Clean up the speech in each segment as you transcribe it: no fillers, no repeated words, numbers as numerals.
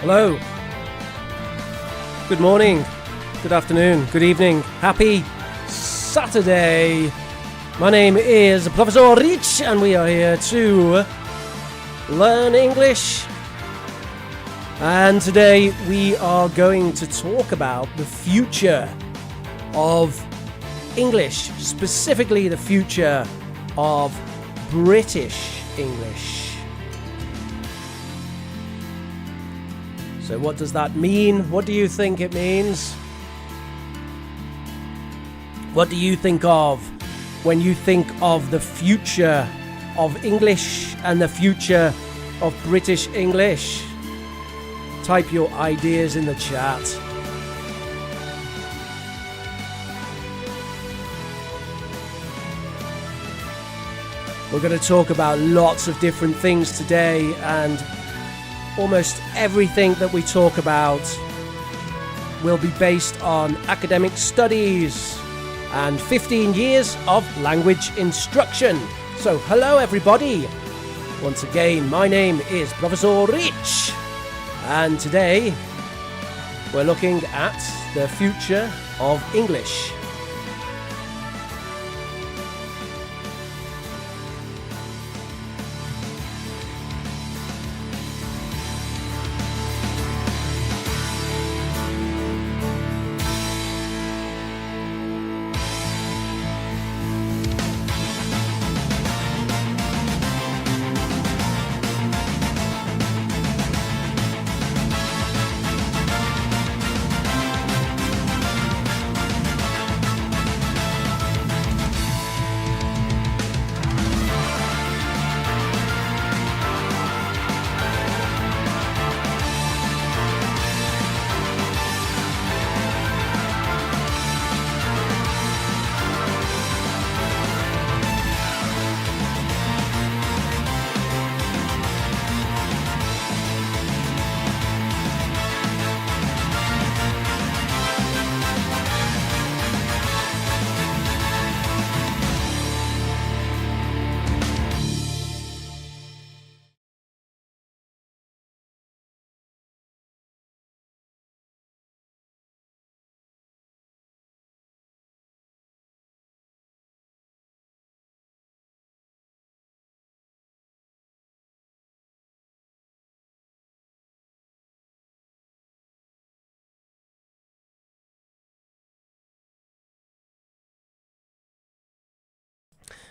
Hello. Good morning. Good afternoon. Good evening. Happy Saturday. My name is Professor Rich and we are here to learn English. And today we are going to talk about the future of English, specifically the future of British English. So what does that mean? What do you think it means? What do you think of when you think of the future of English and the future of British English? Type your ideas in the chat. We're going to talk about lots of different things today, and almost everything that we talk about will be based on academic studies and 15 years of language instruction. So hello everybody. Once again, my name is Professor Rich, and today we're looking at the future of English.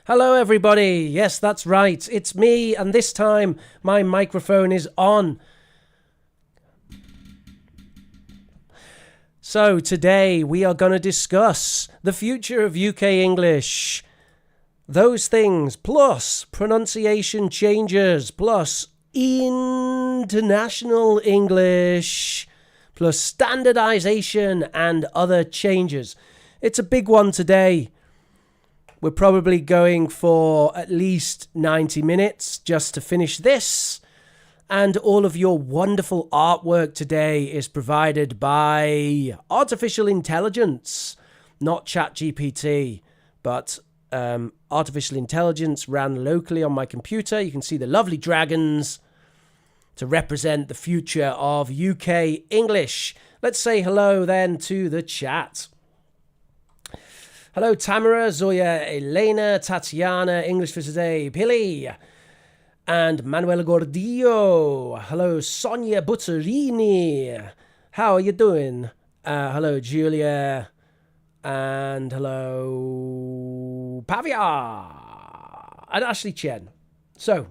Hello everybody, yes that's right, it's me, and this time my microphone is on. So today we are going to discuss the future of UK English. Those things, plus pronunciation changes, plus international English, plus standardization and other changes. It's a big one today. We're probably going for at least 90 minutes just to finish this. And all of your wonderful artwork today is provided by artificial intelligence, not ChatGPT, but artificial intelligence ran locally on my computer. You can see the lovely dragons to represent the future of UK English. Let's say hello then to the chat. Hello, Tamara, Zoya, Elena, Tatiana, English for Today, Billy, and Manuela Gordillo. Hello, Sonia Butterini. How are you doing? Hello, Julia, and hello, Pavia, and Ashley Chen. So,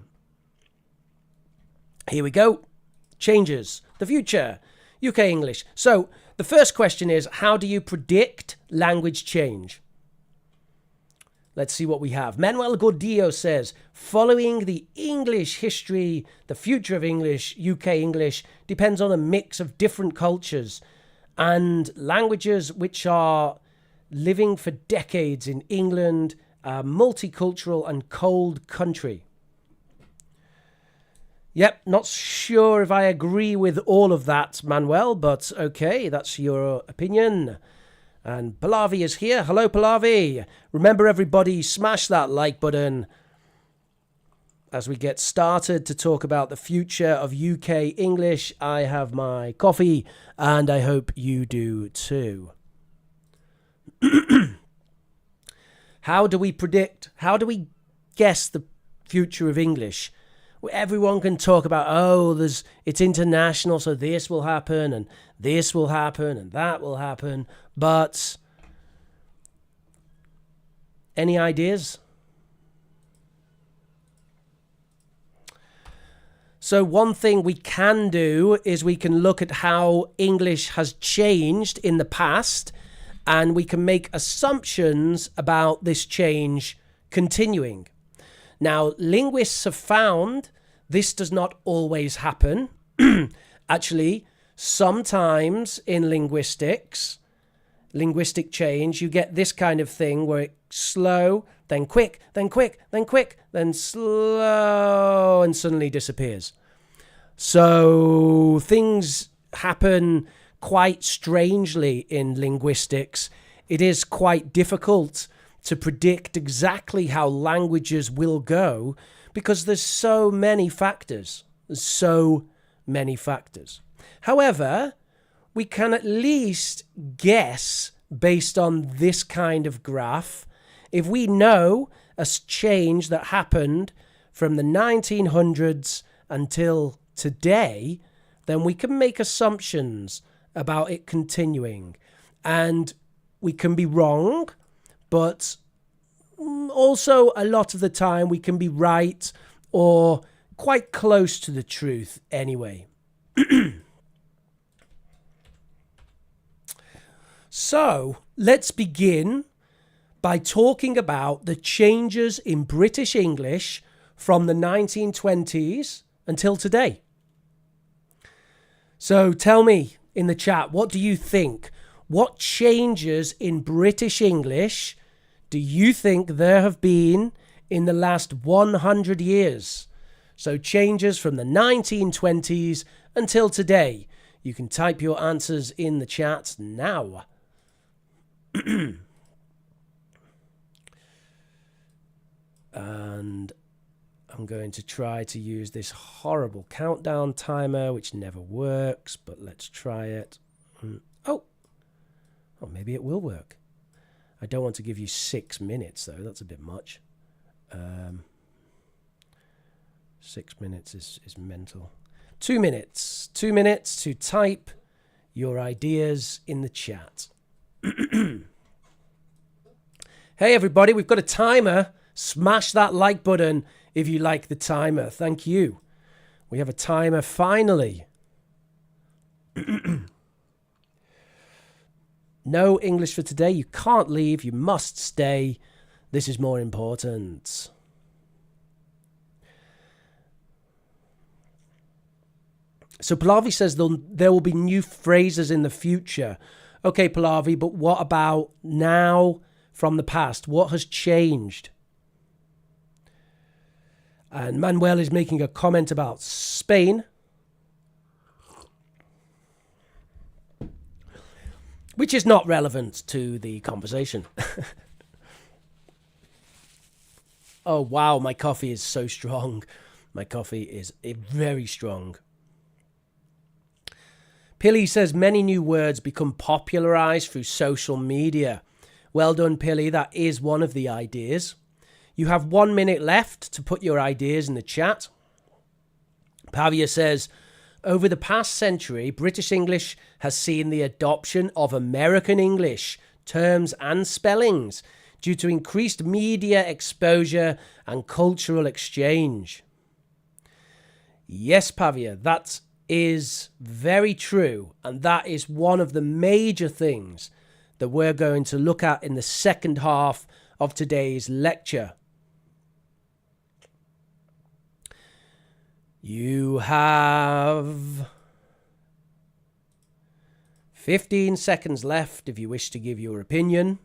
here we go. Changes. The future. UK English. So, the first question is, how do you predict language change? Let's see what we have. Manuel Gordillo says, following the English history, the future of English, UK English, depends on a mix of different cultures and languages which are living for decades in England, a multicultural and cold country. Yep, not sure if I agree with all of that, Manuel, but okay, that's your opinion. And Pallavi is here. Hello, Pallavi. Remember, everybody, smash that like button. as we get started to talk about the future of UK English. I have my coffee, and I hope you do too. How do we guess the future of English? Everyone can talk about, it's international, so this will happen, and this will happen, and that will happen. But any ideas? So one thing we can do is we can look at how English has changed in the past, and we can make assumptions about this change continuing. Now, linguists have found this does not always happen. Actually, sometimes in linguistic change, you get this kind of thing where it's slow, then quick, then quick, then quick, then slow, and suddenly disappears. So things happen quite strangely in linguistics. It is quite difficult to predict exactly how languages will go because there's so many factors. However, we can at least guess based on this kind of graph. If we know a change that happened from the 1900s until today, then we can make assumptions about it continuing. And we can be wrong, but also a lot of the time we can be right or quite close to the truth anyway. So let's begin by talking about the changes in British English from the 1920s until today. So tell me in the chat, what do you think? What changes in British English do you think there have been in the last 100 years? So changes from the 1920s until today. You can type your answers in the chat now. And I'm going to try to use this horrible countdown timer, which never works, but let's try it. Oh, maybe it will work. I don't want to give you 6 minutes, though. That's a bit much. 6 minutes is mental. 2 minutes. 2 minutes to type your ideas in the chat. Hey, everybody, we've got a timer. Smash that like button if you like the timer. Thank you. We have a timer finally. No English for today. You can't leave. You must stay. This is more important. So Pallavi says there will be new phrases in the future. Okay, Pallavi, but what about now from the past? What has changed? And Manuel is making a comment about Spain, which is not relevant to the conversation. Oh, wow, my coffee is so strong. My coffee is very strong. Pilly says many new words become popularized through social media. Well done, Pilly. That is one of the ideas. You have 1 minute left to put your ideas in the chat. Pavia says, over the past century, British English has seen the adoption of American English terms and spellings due to increased media exposure and cultural exchange. Yes, Pavia, that is very true. And that is one of the major things that we're going to look at in the second half of today's lecture. You have 15 seconds left if you wish to give your opinion.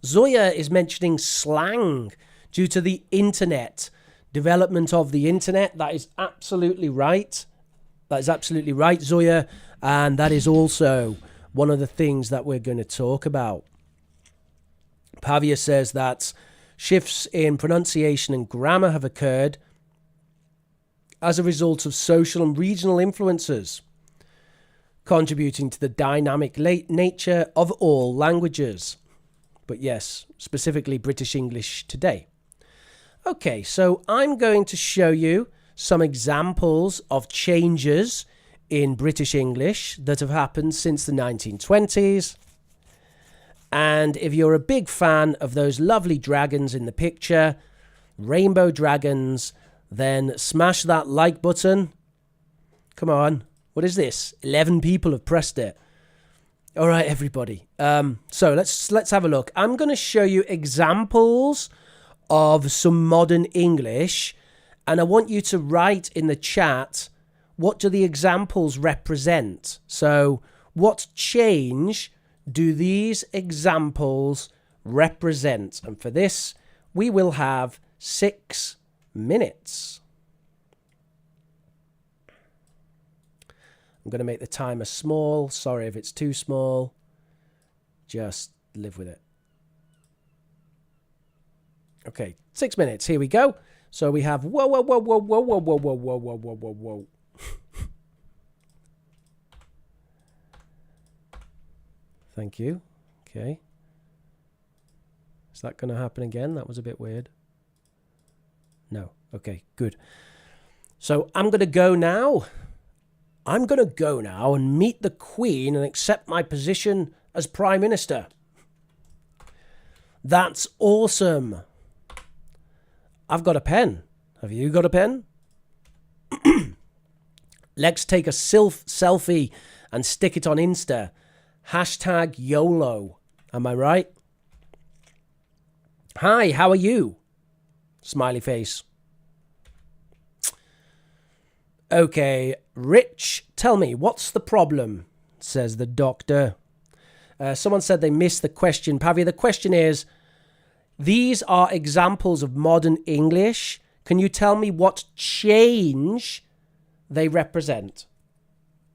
Zoya is mentioning slang due to the internet, development of the internet. That is absolutely right. That is absolutely right, Zoya. And that is also one of the things that we're going to talk about. Pavia says that Shifts in pronunciation and grammar have occurred as a result of social and regional influences, contributing to the dynamic nature of all languages. But yes, specifically British English today. Okay, so I'm going to show you some examples of changes in British English that have happened since the 1920s. And if you're a big fan of those lovely dragons in the picture, rainbow dragons, then smash that like button. Come on. What is this? 11 people have pressed it. All right, everybody. So let's have a look. I'm going to show you examples of some modern English, and I want you to write in the chat, what do the examples represent? So what change do these examples represent? And for this, we will have 6 minutes. I'm going to make the timer small. Sorry if it's too small. Just live with it. Okay, 6 minutes. Here we go. So we have whoa, whoa, whoa, whoa, whoa, whoa, whoa, whoa, whoa, whoa, whoa, whoa, whoa. Thank you. Okay. Is that going to happen again? That was a bit weird. No. Okay, good. So I'm going to go now. I'm going to go now and meet the Queen and accept my position as Prime Minister. That's awesome. I've got a pen. Have you got a pen? Let's take a selfie and stick it on Insta. Hashtag YOLO. Am I right? Hi, how are you? Smiley face. Okay, Rich, tell me, what's the problem? Says the doctor. Someone said they missed the question. Pavia, the question is, these are examples of modern English. Can you tell me what change they represent?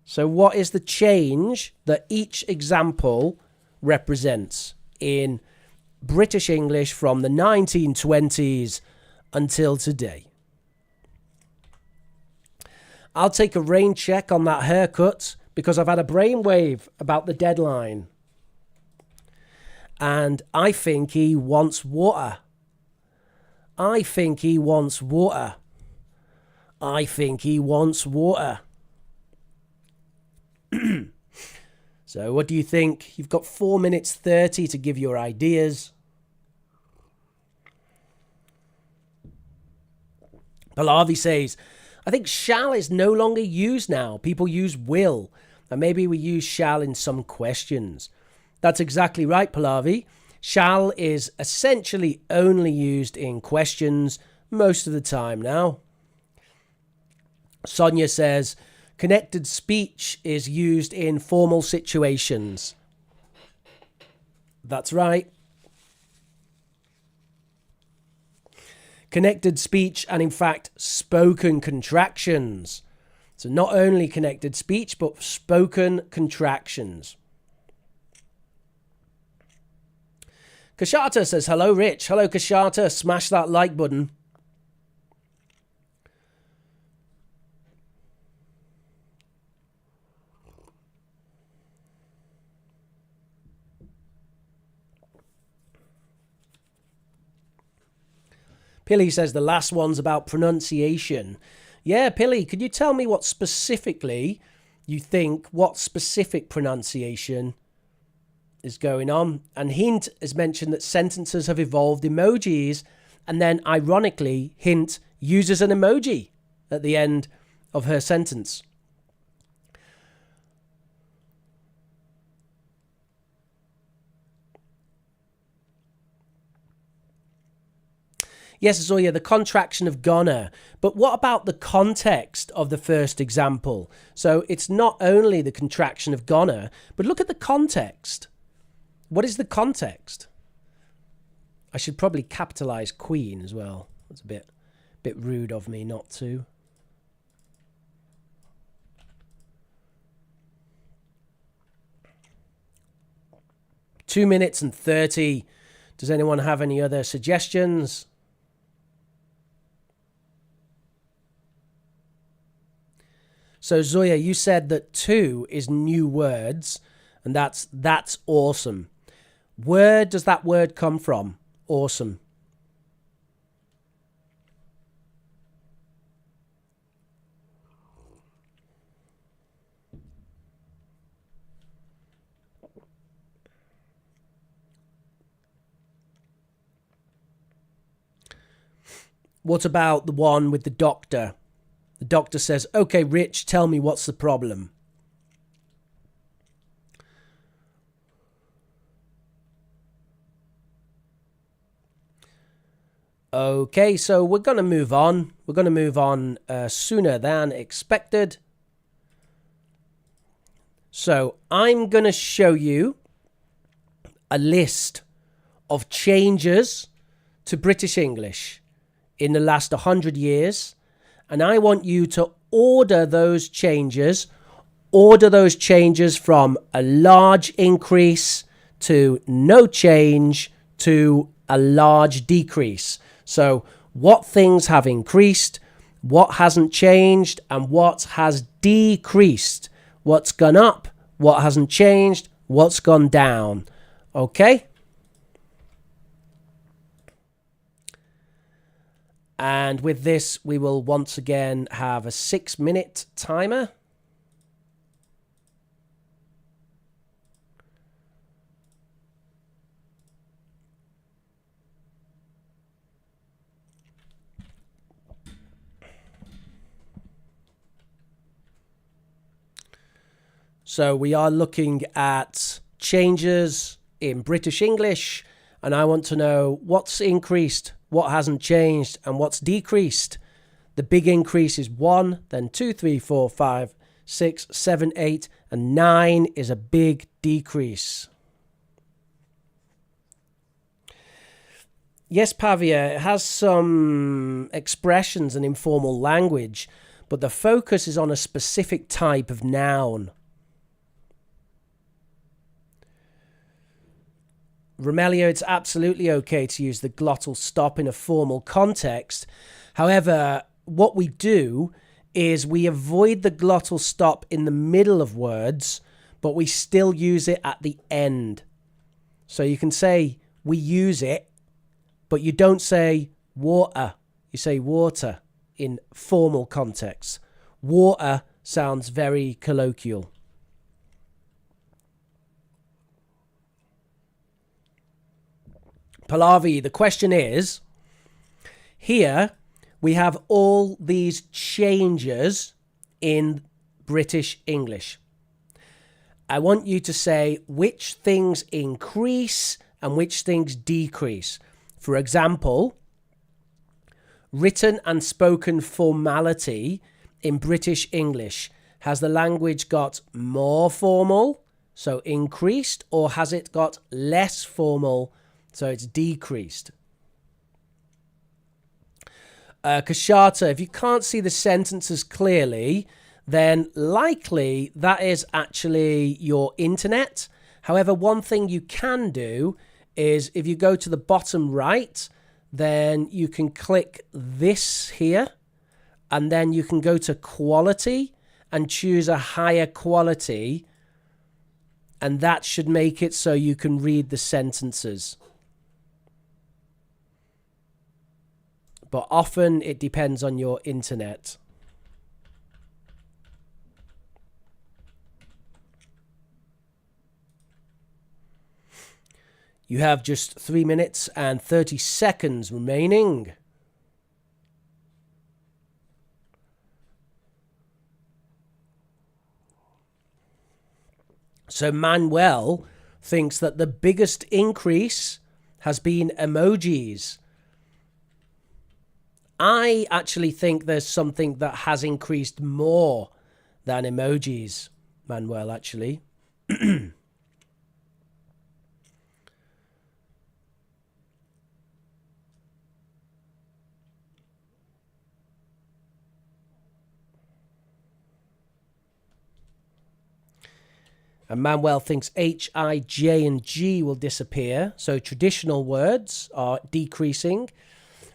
So what is the change that each example represents in British English from the 1920s until today? I'll take a rain check on that haircut because I've had a brainwave about the deadline. And I think he wants water. I think he wants water. I think he wants water. So what do you think? You've got 4 minutes 30 to give your ideas. Pallavi says, I think shall is no longer used now. People use will. And maybe we use shall in some questions. That's exactly right, Pallavi. Shall is essentially only used in questions most of the time now. Sonia says, connected speech is used in formal situations. That's right. Connected speech and, in fact, spoken contractions. So not only connected speech, but spoken contractions. Kashata says, hello, Rich. Hello, Kashata. Smash that like button. Pilly says the last one's about pronunciation. Yeah, Pilly, could you tell me what specifically you think, what specific pronunciation is going on? And Hint has mentioned that sentences have evolved emojis, and then ironically, Hint uses an emoji at the end of her sentence. Yes, Zoya, the contraction of gonna. But what about the context of the first example? So it's not only the contraction of gonna, but look at the context. What is the context? I should probably capitalize Queen as well. That's a bit rude of me not to. (2 minutes and 30). Does anyone have any other suggestions? So Zoya, you said that 2 is new words, and that's awesome. Where does that word come from? Awesome. What about the one with the doctor? The doctor says, "Okay, Rich, tell me what's the problem." Okay, so we're going to move on. We're going to move on sooner than expected. So I'm going to show you a list of changes to British English in the last 100 years. And I want you to order those changes. Order those changes from a large increase to no change to a large decrease. So what things have increased, what hasn't changed, and what has decreased. What's gone up, what hasn't changed, what's gone down. Okay? And with this, we will once again have a 6-minute timer. So we are looking at changes in British English, and I want to know what's increased, what hasn't changed, and what's decreased. The big increase is 1, then 2, 3, 4, 5, 6, 7, 8, and 9 is a big decrease. Yes, Pavia, it has some expressions and informal language, but the focus is on a specific type of noun. Romelio, it's absolutely okay to use the glottal stop in a formal context. However, what we do is we avoid the glottal stop in the middle of words, but we still use it at the end. So you can say we use it, but you don't say water. You say water in formal contexts. Water sounds very colloquial. Pallavi, the question is, here we have all these changes in British English. I want you to say which things increase and which things decrease. For example, written and spoken formality in British English. Has the language got more formal, so increased, or has it got less formal, so it's decreased? Kashata, if you can't see the sentences clearly, then likely that is actually your internet. However, one thing you can do is if you go to the bottom right, then you can click this here, and then you can go to quality and choose a higher quality, and that should make it so you can read the sentences. But often it depends on your internet. You have just 3 minutes and 30 seconds remaining. So Manuel thinks that the biggest increase has been emojis. I actually think there's something that has increased more than emojis, Manuel, actually. And Manuel thinks H, I, J, and G will disappear. So traditional words are decreasing.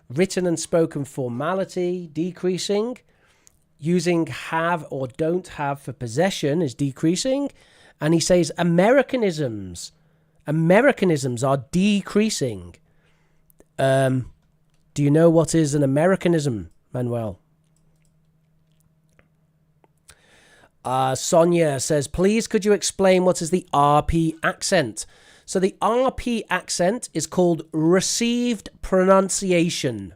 Written and spoken formality, decreasing. Using have or don't have for possession is decreasing. And he says Americanisms are decreasing. Do you know what is an Americanism, Manuel? Sonia says, please could you explain what is the RP accent? So the RP accent is called received pronunciation.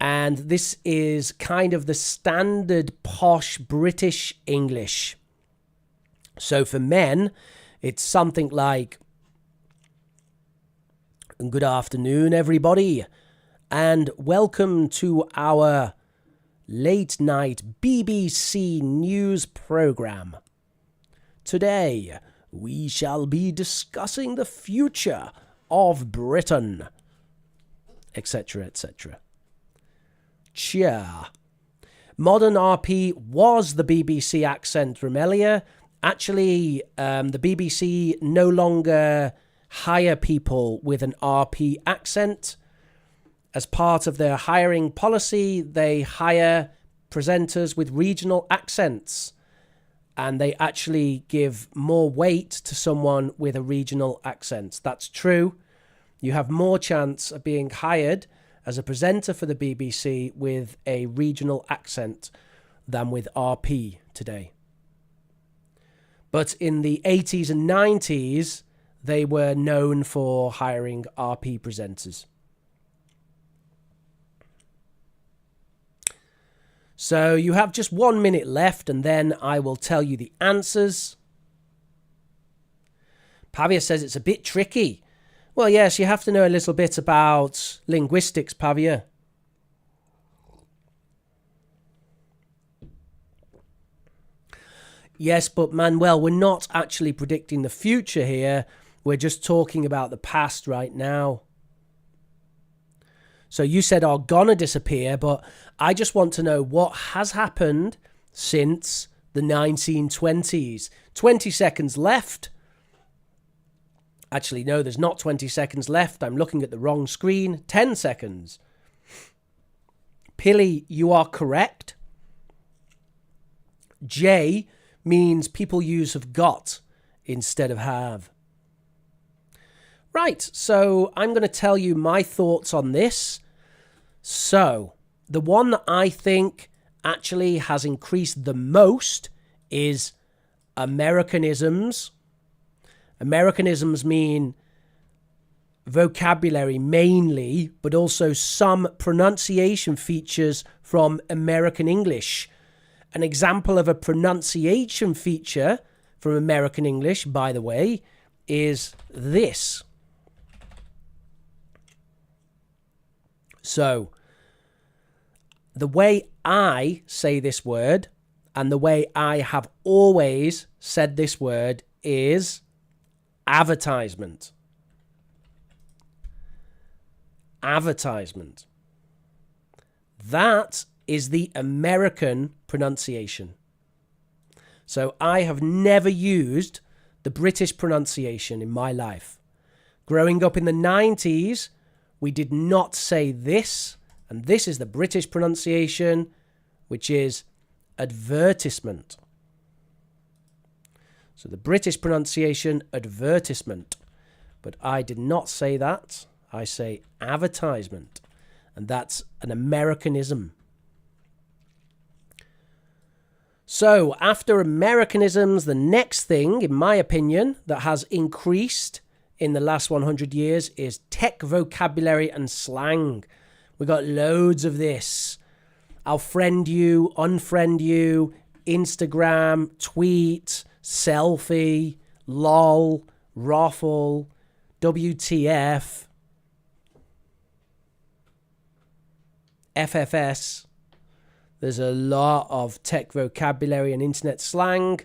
And this is kind of the standard posh British English. So for men, it's something like, good afternoon, everybody, and welcome to our late night BBC news program. Today, we shall be discussing the future of Britain, etc., etc. Cheer. Modern RP was the BBC accent, Romelia. Actually, the BBC no longer hire people with an RP accent. As part of their hiring policy, they hire presenters with regional accents. And they actually give more weight to someone with a regional accent. That's true. You have more chance of being hired as a presenter for the BBC with a regional accent than with RP today. But in the 80s and 90s, they were known for hiring RP presenters. So you have just 1 minute left, and then I will tell you the answers. Pavia says it's a bit tricky. Well, yes, you have to know a little bit about linguistics, Pavia. Yes, but Manuel, we're not actually predicting the future here. We're just talking about the past right now. So you said are gonna disappear, but I just want to know what has happened since the 1920s. 20 seconds left. Actually, no, there's not 20 seconds left. I'm looking at the wrong screen. 10 seconds. Pilly, you are correct. J means people use have got instead of have. Right, so I'm going to tell you my thoughts on this. So, the one that I think actually has increased the most is Americanisms. Americanisms mean vocabulary mainly, but also some pronunciation features from American English. An example of a pronunciation feature from American English, by the way, is this. So, the way I say this word and the way I have always said this word is advertisement. Advertisement. That is the American pronunciation. So I have never used the British pronunciation in my life. Growing up in the 90s, we did not say this, and this is the British pronunciation, which is advertisement. So the British pronunciation, advertisement. But I did not say that. I say advertisement. And that's an Americanism. So after Americanisms, the next thing, in my opinion, that has increased in the last 100 years is tech vocabulary and slang. We got loads of this. I'll friend you, unfriend you, Instagram, tweet, selfie, lol, raffle, WTF, FFS. There's a lot of tech vocabulary and internet slang.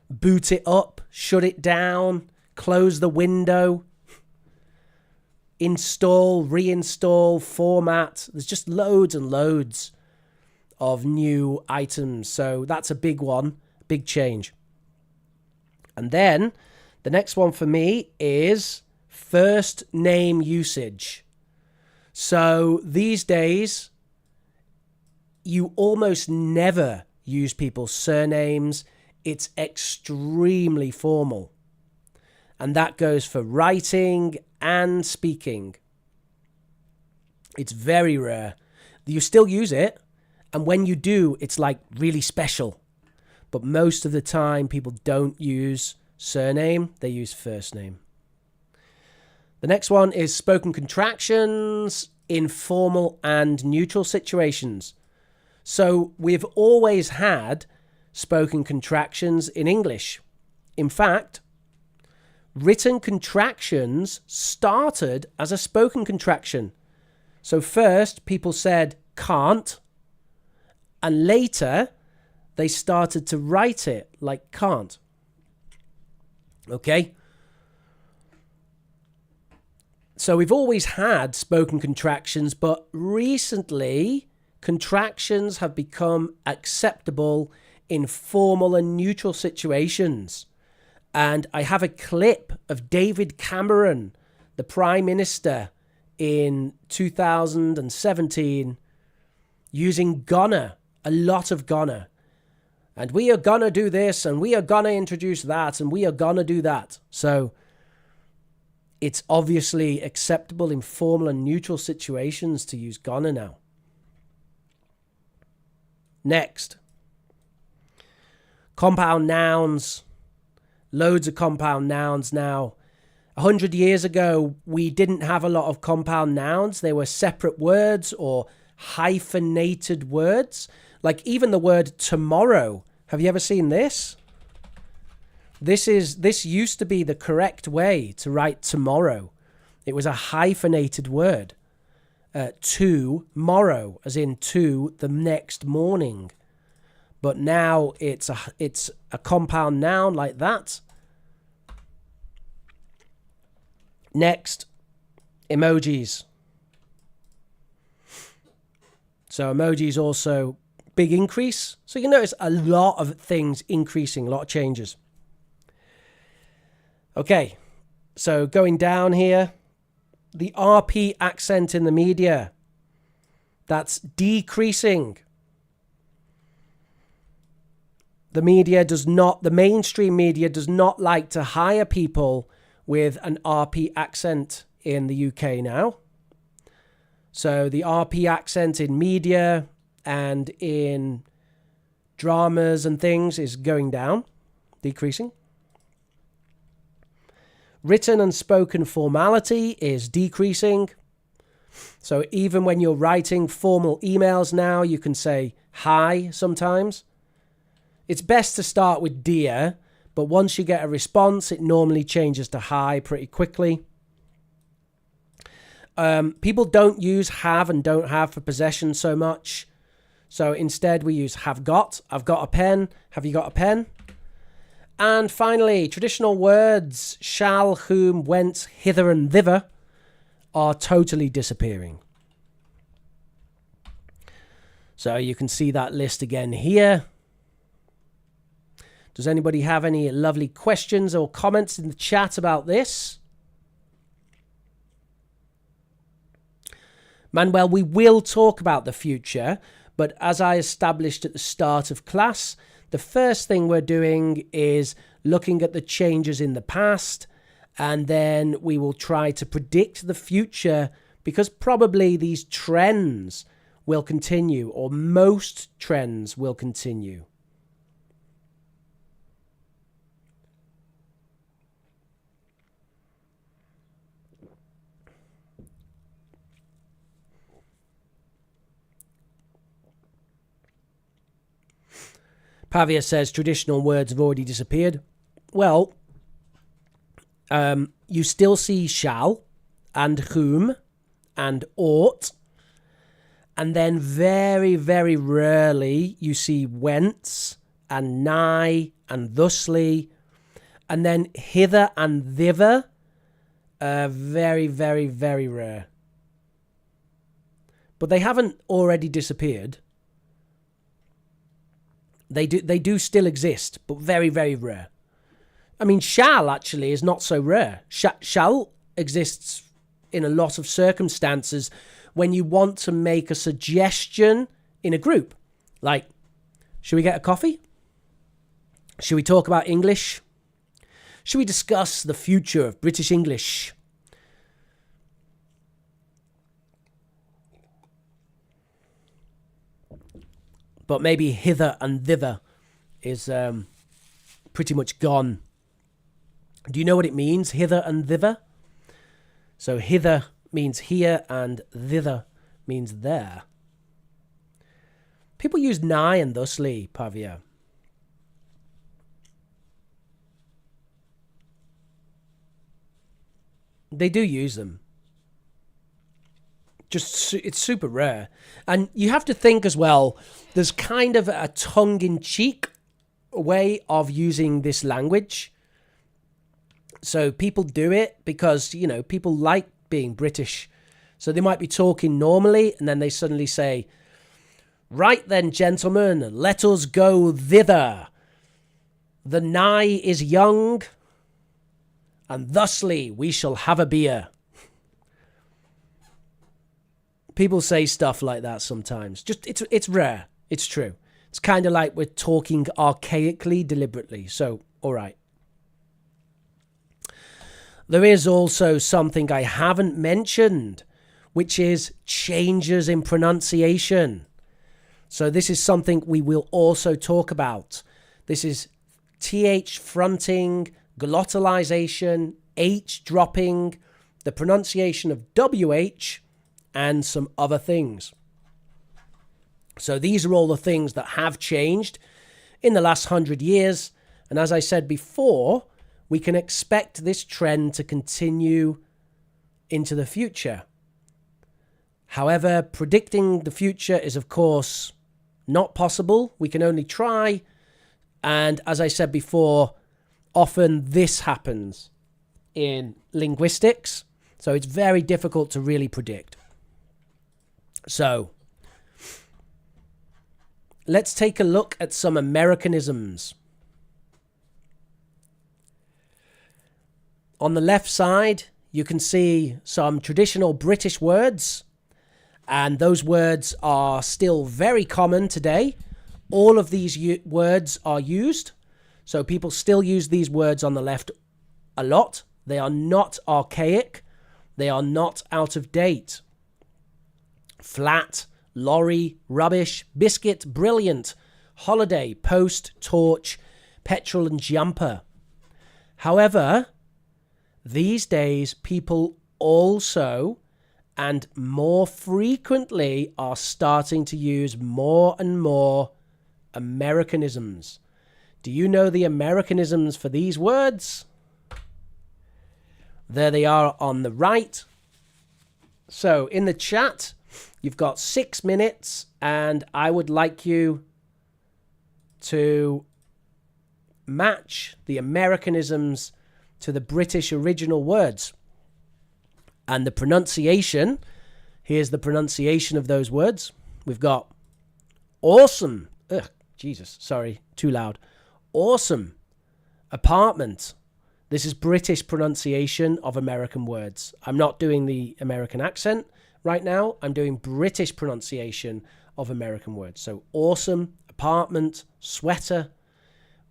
Boot it up, shut it down, close the window, install, reinstall, format. There's just loads and loads of new items. So that's a big one, big change. And then the next one for me is first name usage. So these days, you almost never use people's surnames. It's extremely formal. And that goes for writing and speaking. It's very rare. You still use it, and when you do, it's like really special. But most of the time, people don't use surname, they use first name. The next one is spoken contractions in formal and neutral situations. So we've always had spoken contractions in English. In fact, written contractions started as a spoken contraction. So first, people said can't, and later they started to write it like can't. Okay? So we've always had spoken contractions, but recently contractions have become acceptable in formal and neutral situations. And I have a clip of David Cameron, the Prime Minister, in 2017, using gonna, a lot of gonna. And we are gonna do this, and we are gonna introduce that, and we are gonna do that. So it's obviously acceptable in formal and neutral situations to use gonna now. Next, compound nouns. Loads of compound nouns now. 100 years ago, we didn't have a lot of compound nouns. They were separate words or hyphenated words. Like even the word tomorrow. Have you ever seen this? This used to be the correct way to write tomorrow. It was a hyphenated word. Tomorrow, as in to the next morning. But now it's a compound noun like that. Next, emojis. So emojis also big increase. So you notice a lot of things increasing, a lot of changes. Okay, so going down here, the RP accent in the media, that's decreasing. The mainstream media does not like to hire people with an RP accent in the UK now. So the RP accent in media and in dramas and things is going down, decreasing. Written and spoken formality is decreasing. So even when you're writing formal emails now, you can say hi sometimes. It's best to start with dear, but once you get a response, it normally changes to hi pretty quickly. People don't use have and don't have for possession so much. So instead we use have got. I've got a pen. Have you got a pen? And finally, traditional words shall, whom, whence, hither and thither are totally disappearing. So you can see that list again here. Does anybody have any lovely questions or comments in the chat about this? Manuel, we will talk about the future, but as I established at the start of class, the first thing we're doing is looking at the changes in the past, and then we will try to predict the future, because probably these trends will continue, or most trends will continue. Pavia says traditional words have already disappeared. Well, you still see shall and whom and ought. And then very, very rarely you see whence and nigh and thusly. And then hither and thither. Very, very, very rare. But they haven't already disappeared. They do still exist, but very, very rare. I mean, shall actually is not so rare. Shall exists in a lot of circumstances when you want to make a suggestion in a group. Like, should we get a coffee? Should we talk about English? Should we discuss the future of British English? But maybe hither and thither is pretty much gone. Do you know what it means, hither and thither? So hither means here and thither means there. People use nigh and thusly, Pavia. They do use them. Just, it's super rare. And you have to think as well, there's kind of a tongue-in-cheek way of using this language. So people do it because, you know, people like being British. So they might be talking normally and then they suddenly say, right then, gentlemen, let us go thither. The nigh is young, and thusly we shall have a beer. People say stuff like that sometimes. Just it's rare. It's true. It's kind of like we're talking archaically, deliberately. So, all right. There is also something I haven't mentioned, which is changes in pronunciation. So this is something we will also talk about. This is TH fronting, glottalization, H dropping, the pronunciation of WH, and some other things. So these are all the things that have changed in the last 100 years. And as I said before, we can expect this trend to continue into the future. However, predicting the future is, of course, not possible. We can only try. And as I said before, often this happens in linguistics. So it's very difficult to really predict. So let's take a look at some Americanisms. On the left side, you can see some traditional British words, and those words are still very common today. All of these words are used, so people still use these words on the left a lot. They are not archaic. They are not out of date. Flat, lorry, rubbish, biscuit, brilliant, holiday, post, torch, petrol and jumper. However, these days people also and more frequently are starting to use more and more Americanisms. Do you know the Americanisms for these words? There they are on the right. So in the chat, you've got 6 minutes, and I would like you to match the Americanisms to the British original words. And the pronunciation, here's the pronunciation of those words. We've got awesome. Ugh, Jesus, sorry, too loud. Awesome. Apartment. This is British pronunciation of American words. I'm not doing the American accent right now. I'm doing British pronunciation of American words. So awesome, apartment, sweater,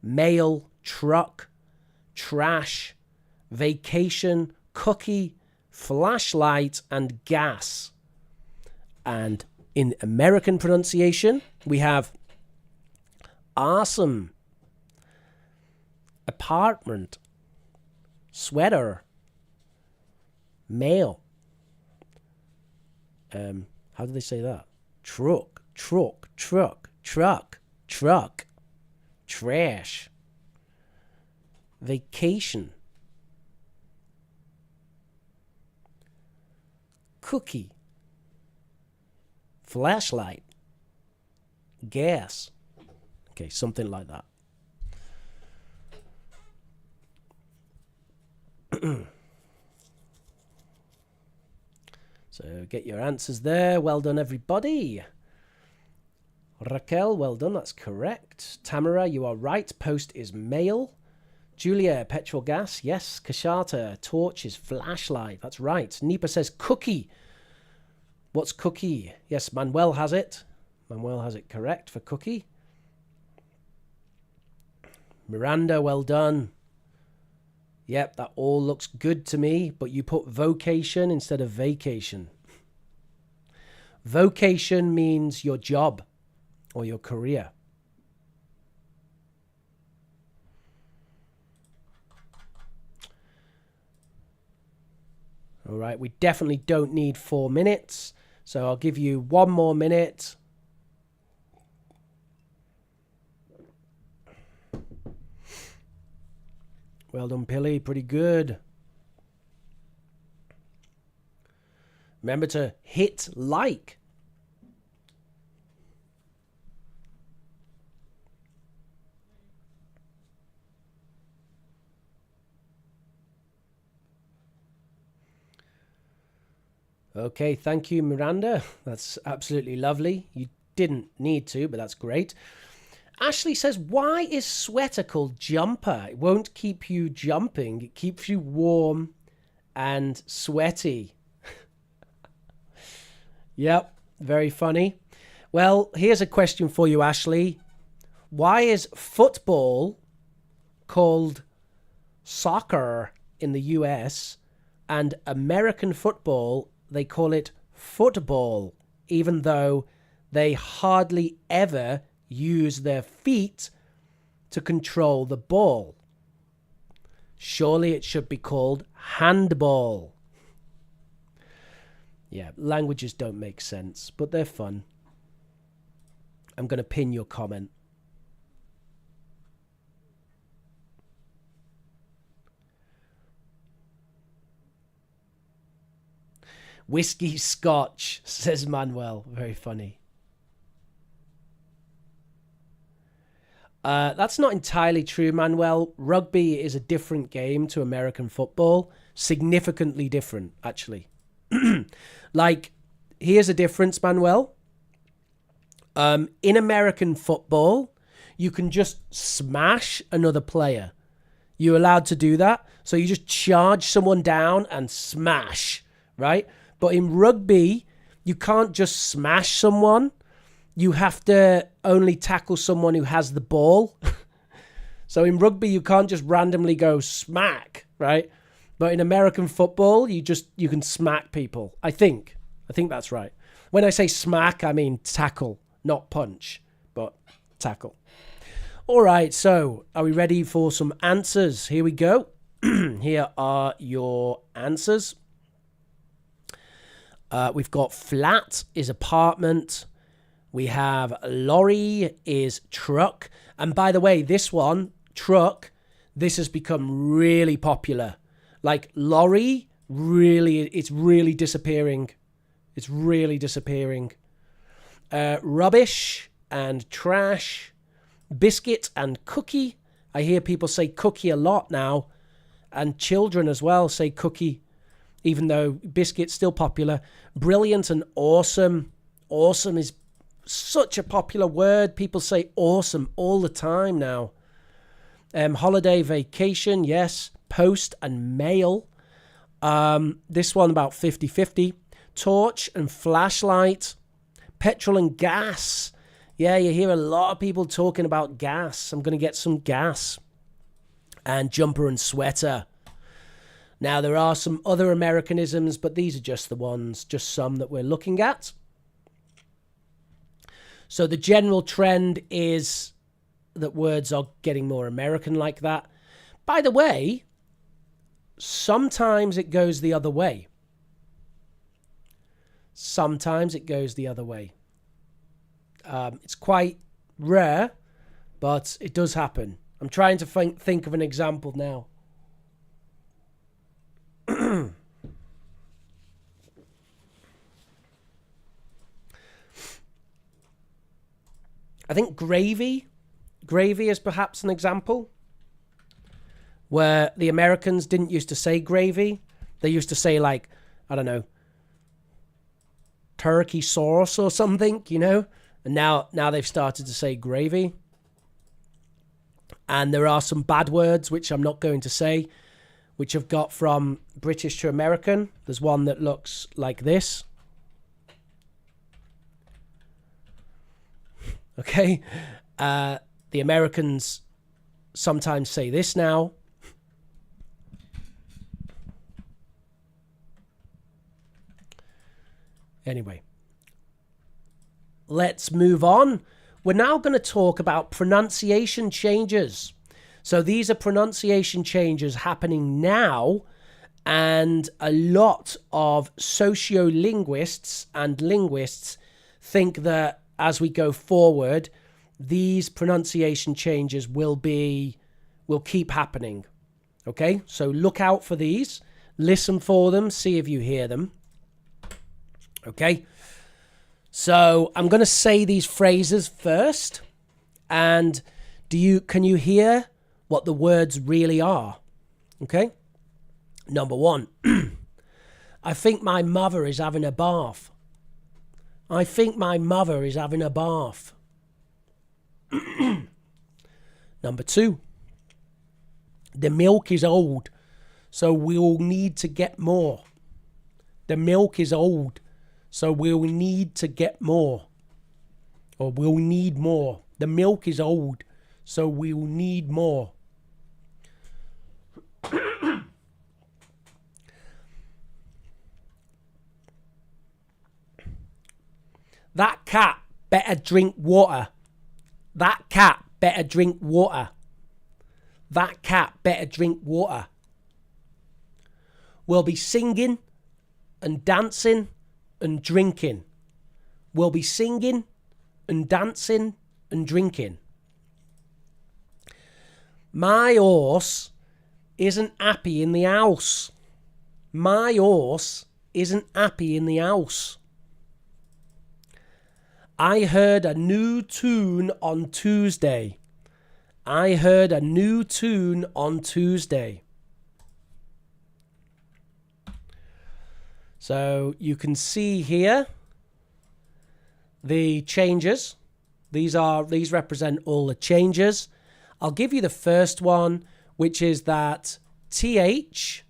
mail, truck, trash, vacation, cookie, flashlight, and gas. And in American pronunciation, we have awesome, apartment, sweater, mail. How do they say that? Truck, trash, vacation, cookie, flashlight, gas. Okay, something like that. So get your answers there. Well done, everybody. Raquel, well done. That's correct. Tamara, you are right. Post is mail. Julia, petrol gas. Yes. Kashata, torches, flashlight. That's right. Nipa says cookie. What's cookie? Yes, Manuel has it. Manuel has it correct for cookie. Miranda, well done. Yep, that all looks good to me, but you put vocation instead of vacation. Vocation means your job or your career. All right, we definitely don't need 4 minutes, so I'll give you 1 more minute. Well done, Pilly. Pretty good. Remember to hit like. Okay, thank you, Miranda. That's absolutely lovely. You didn't need to, but that's great. Ashley says, why is sweater called jumper? It won't keep you jumping. It keeps you warm and sweaty. Yep, very funny. Well, here's a question for you, Ashley. Why is football called soccer in the US and American football, they call it football, even though they hardly ever use their feet to control the ball? Surely it should be called handball. Yeah, languages don't make sense, but they're fun. I'm going to pin your comment. Whiskey Scotch, says Manuel. Very funny. That's not entirely true, Manuel. Rugby is a different game to American football. Significantly different, actually. Like, here's a difference, Manuel. In American football, you can just smash another player. You're allowed to do that. So you just charge someone down and smash, right? But in rugby, you can't just smash someone. You have to only tackle someone who has the ball. So in rugby, you can't just randomly go smack, right? But in American football, you can smack people. I think that's right. When I say smack, I mean tackle, not punch, but tackle. All right, so are we ready for some answers? Here we go. Here are your answers. We've got flat is apartment. We have lorry is truck. And by the way, this one, truck, this has become really popular. Like lorry, it's really disappearing. It's really disappearing. Rubbish and trash. Biscuit and cookie. I hear people say cookie a lot now. And children as well say cookie, even though biscuit's still popular. Brilliant and awesome. Awesome is such a popular word. People say awesome all the time now. Holiday, vacation, yes. Post and mail. This one about 50-50. Torch and flashlight. Petrol and gas. Yeah, you hear a lot of people talking about gas. I'm going to get some gas. And jumper and sweater. Now, there are some other Americanisms, but these are just the ones, just some that we're looking at. So the general trend is that words are getting more American like that. By the way, sometimes it goes the other way. Sometimes it goes the other way. It's quite rare, but it does happen. I'm trying to think of an example now. I think gravy is perhaps an example where the Americans didn't used to say gravy. They used to say, like, I don't know, turkey sauce or something, you know? And now they've started to say gravy. And there are some bad words, which I'm not going to say, which I've got from British to American. There's one that looks like this. Okay. The Americans sometimes say this now. Anyway, let's move on. We're now going to talk about pronunciation changes. So these are pronunciation changes happening now, and a lot of sociolinguists and linguists think that as we go forward, these pronunciation changes will keep happening. Okay, so look out for these, listen for them, see if you hear them. Okay, so I'm going to say these phrases first, and can you hear what the words really are? Okay, number one, I think my mother is having a bath. I think my mother is having a bath. Number two, the milk is old, so we'll need to get more. The milk is old, so we'll need to get more. Or we'll need more. The milk is old, so we'll need more. That cat better drink water. That cat better drink water. That cat better drink water. We'll be singing and dancing and drinking. We'll be singing and dancing and drinking. My horse isn't happy in the house. My horse isn't happy in the house. I heard a new tune on Tuesday. I heard a new tune on Tuesday. So you can see here the changes. These represent all the changes. I'll give you the first one, which is that TH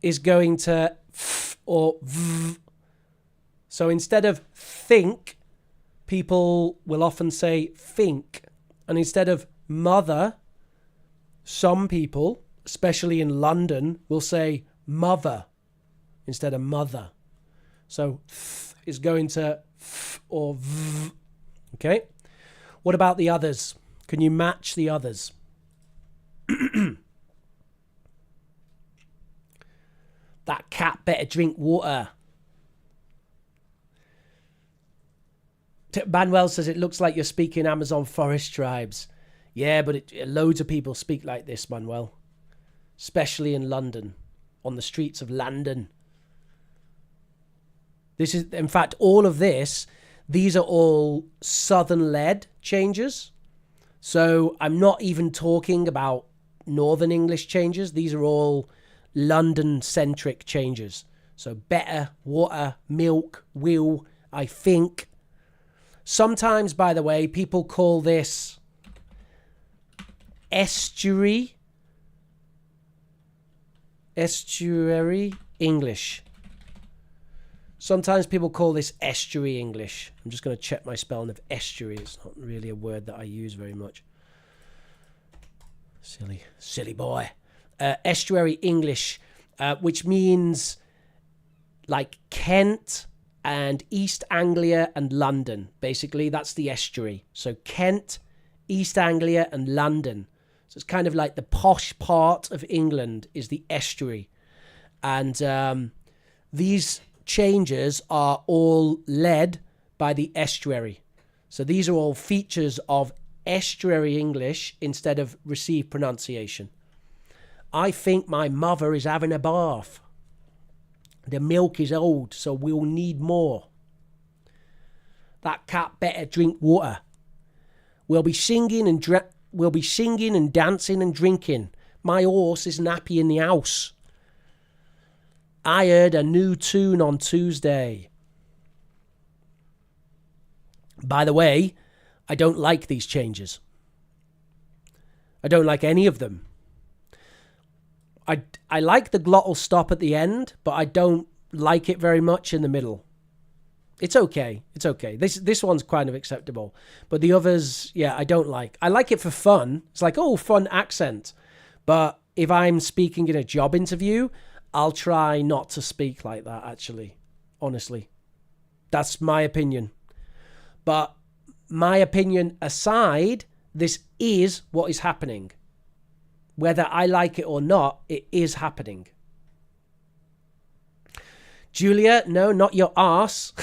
is going to F or V. So instead of think, people will often say think. And instead of mother, some people, especially in London, will say mother instead of mother. So th is going to f or v. Okay. What about the others? Can you match the others? That cat better drink water. Manuel says it looks like you're speaking Amazon forest tribes. Yeah, but loads of people speak like this, Manuel. Especially in London, on the streets of London. This is, in fact, all of this, these are all Southern-led changes. So I'm not even talking about Northern English changes. These are all London-centric changes. So better, water, milk, will, I think. Sometimes, by the way, people call this estuary English. Sometimes people call this estuary English. I'm just going to check my spelling of estuary. It's not really a word that I use very much. Silly boy. Estuary English, which means like Kent and East Anglia and London. Basically, that's the estuary. So Kent, East Anglia and London. So it's kind of like the posh part of England is the estuary. And these changes are all led by the estuary. So these are all features of estuary English instead of received pronunciation. I think my mother is having a bath. The milk is old, so we'll need more. That cat better drink water. We'll be singing and dancing and drinking. My horse isn't happy in the house. I heard a new tune on Tuesday. By the way, I don't like these changes. I don't like any of them. I like the glottal stop at the end, but I don't like it very much in the middle. It's okay. It's okay. This one's kind of acceptable. But the others, yeah, I don't like. I like it for fun. It's like, oh, fun accent. But if I'm speaking in a job interview, I'll try not to speak like that, actually. Honestly. That's my opinion. But my opinion aside, this is what is happening. Whether I like it or not, it is happening. Julia, no, not your arse.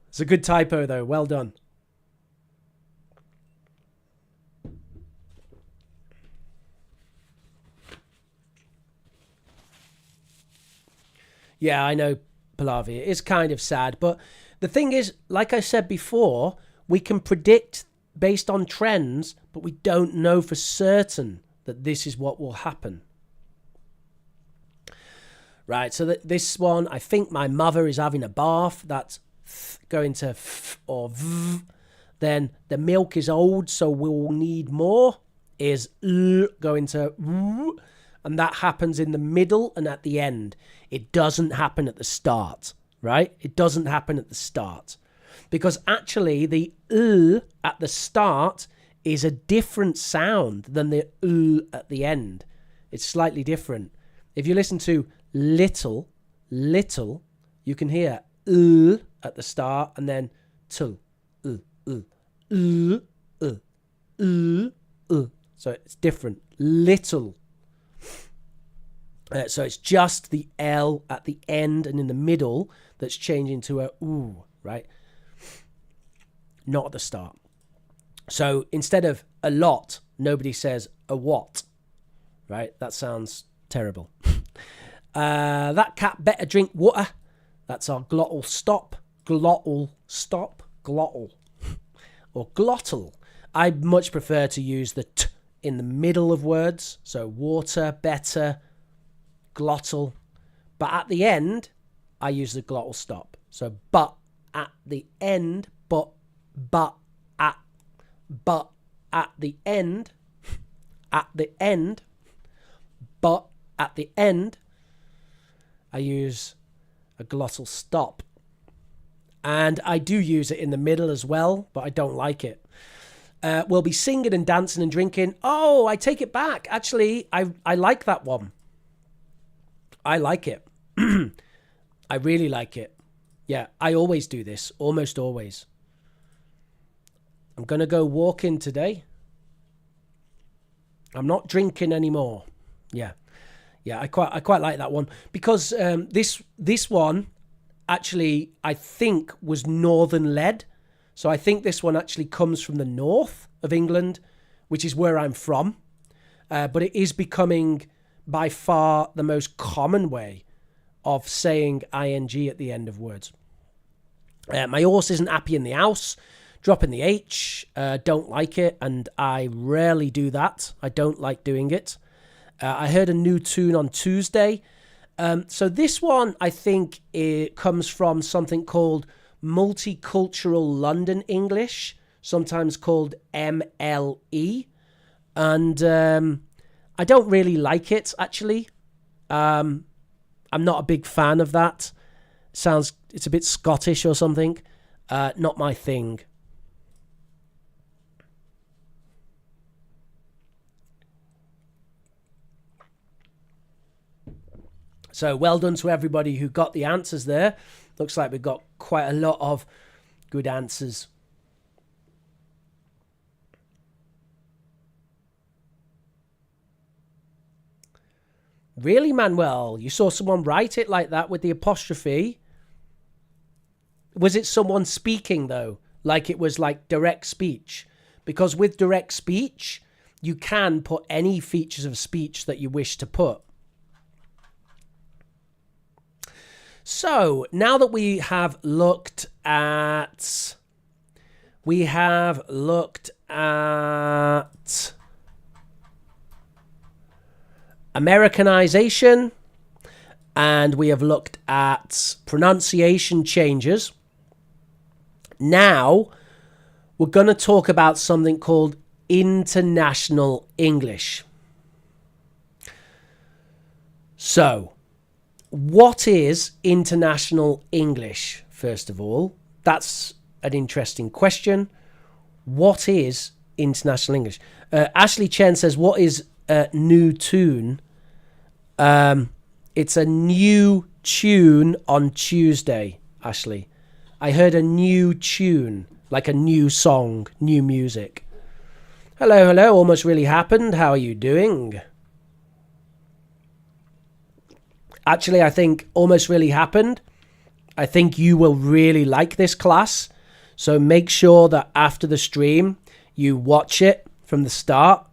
It's a good typo, though. Well done. Yeah, I know, Pallavi. It is kind of sad. But the thing is, like I said before, we can predict based on trends, but we don't know for certain that this is what will happen. Right, so this one, I think my mother is having a bath. That's going to f or v. Then the milk is old, so we'll need more. Is going to w. And that happens in the middle and at the end. It doesn't happen at the start, right? It doesn't happen at the start. Because actually the at the start is a different sound than the at the end. It's slightly different. If you listen to little, you can hear at the start and then tul, so it's different. Little. So it's just the L at the end and in the middle that's changing to a ooh, right? Not at the start. So instead of a lot, nobody says a what, right? That sounds terrible. That cat better drink water. That's our glottal stop. Glottal stop. Glottal. Or glottal. I much prefer to use the t in the middle of words. So water, better, glottal. But at the end, I use the glottal stop. So but at the end, but at the end, but at the end, I use a glottal stop. And I do use it in the middle as well, but I don't like it. We'll be singing and dancing and drinking. Oh, I take it back. Actually, I like that one. I like it. I really like it. Yeah, I always do this. Almost always. I'm going to go walking today. I'm not drinking anymore. Yeah. Yeah, I quite like that one. Because this one, actually, I think was northern led. So I think this one actually comes from the north of England, which is where I'm from. But it is becoming by far the most common way of saying ing at the end of words. My horse isn't happy in the house. Dropping the H, don't like it, and I rarely do that. I don't like doing it. I heard a new tune on Tuesday. So this one, I think, it comes from something called Multicultural London English, sometimes called MLE. And I don't really like it, actually. I'm not a big fan of that. It's a bit Scottish or something. Not my thing. So well done to everybody who got the answers there. Looks like we've got quite a lot of good answers. Really, Manuel? You saw someone write it like that with the apostrophe? Was it someone speaking, though? Like it was like direct speech? Because with direct speech, you can put any features of speech that you wish to put. So, now that we have looked at Americanization, and we have looked at pronunciation changes. Now, we're going to talk about something called international English. So, what is international English, first of all? That's an interesting question. What is international English? Ashley Chen says, what is a new tune? It's a new tune on Tuesday, Ashley. I heard a new tune, like a new song, new music. Hello, hello, almost really happened. How are you doing? Actually, I think almost really happened. I think you will really like this class. So make sure that after the stream, you watch it from the start,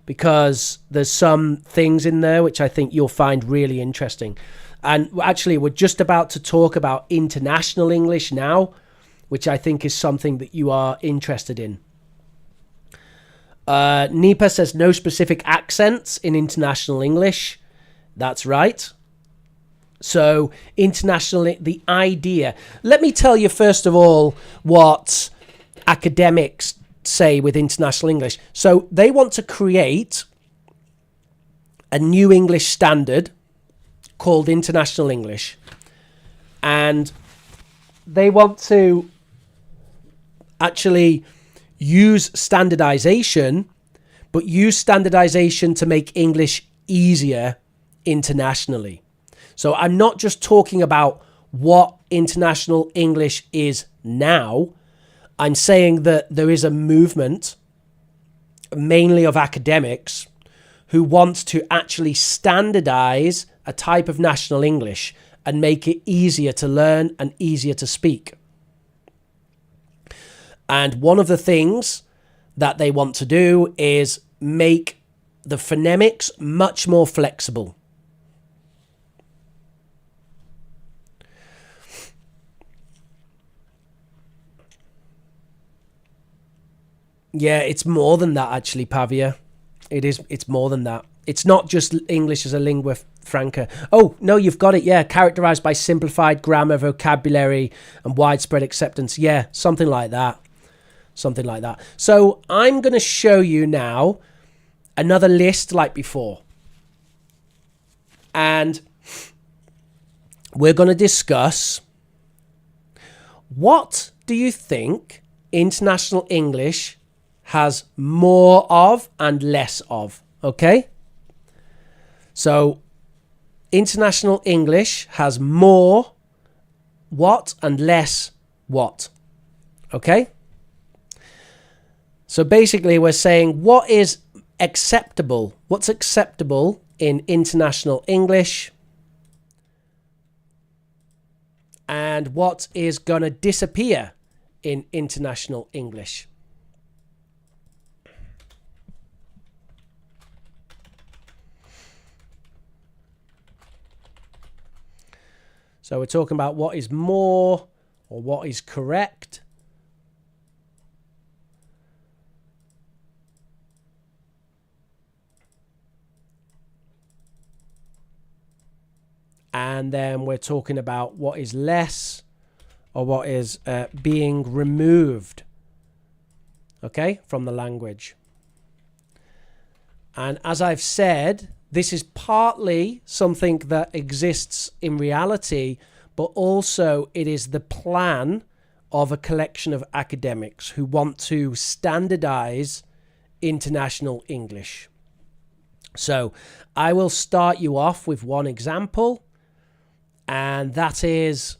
because there's some things in there which I think you'll find really interesting. And actually, we're just about to talk about international English now, which I think is something that you are interested in. Nipa says no specific accents in international English. That's right. So internationally, the idea. Let me tell you first of all what academics say with international English. So they want to create a new English standard called international English. And they want to actually use standardization, but use standardization to make English easier internationally. So I'm not just talking about what international English is now. I'm saying that there is a movement, mainly of academics, who want to actually standardize a type of national English and make it easier to learn and easier to speak. And one of the things that they want to do is make the phonemics much more flexible. Yeah, it's more than that, actually, Pavia. It's more than that. It's not just English as a lingua franca. Oh, no, you've got it. Yeah, characterized by simplified grammar, vocabulary, and widespread acceptance. Yeah, something like that. Something like that. So I'm going to show you now another list like before. And we're going to discuss, what do you think international English has more of and less of? Okay? So international English has more what and less what? Okay? So basically we're saying what is acceptable? What's acceptable in international English? And what is going to disappear in international English? So we're talking about what is more or what is correct. And then we're talking about what is less or what is being removed, okay, from the language. And as I've said, this is partly something that exists in reality, but also it is the plan of a collection of academics who want to standardize international English. So I will start you off with one example, and that is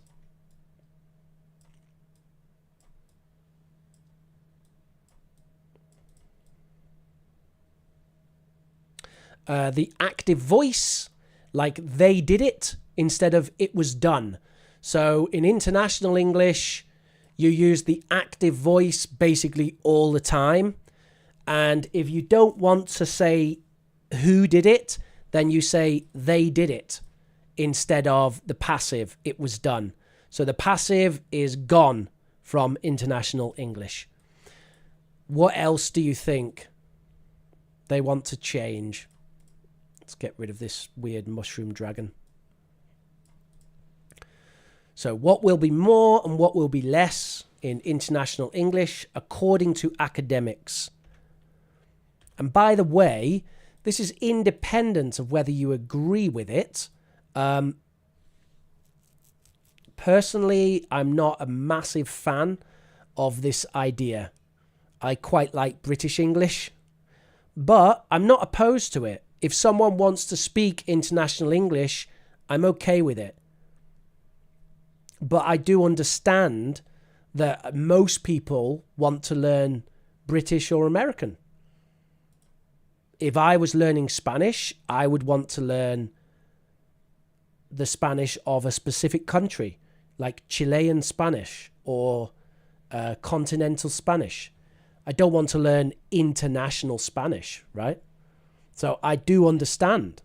the active voice, like they did it instead of it was done. So in international English, you use the active voice basically all the time. And if you don't want to say who did it, then you say they did it instead of the passive, it was done. So the passive is gone from international English. What else do you think they want to change? Let's get rid of this weird mushroom dragon. So what will be more and what will be less? in international English according to academics. And by the way, this is independent of whether you agree with it. Personally, I'm not a massive fan of this idea. I quite like British English, but I'm not opposed to it. If someone wants to speak international English, I'm okay with it. But I do understand that most people want to learn British or American. If I was learning Spanish, I would want to learn the Spanish of a specific country, like Chilean Spanish or continental Spanish. I don't want to learn international Spanish, right? So I do understand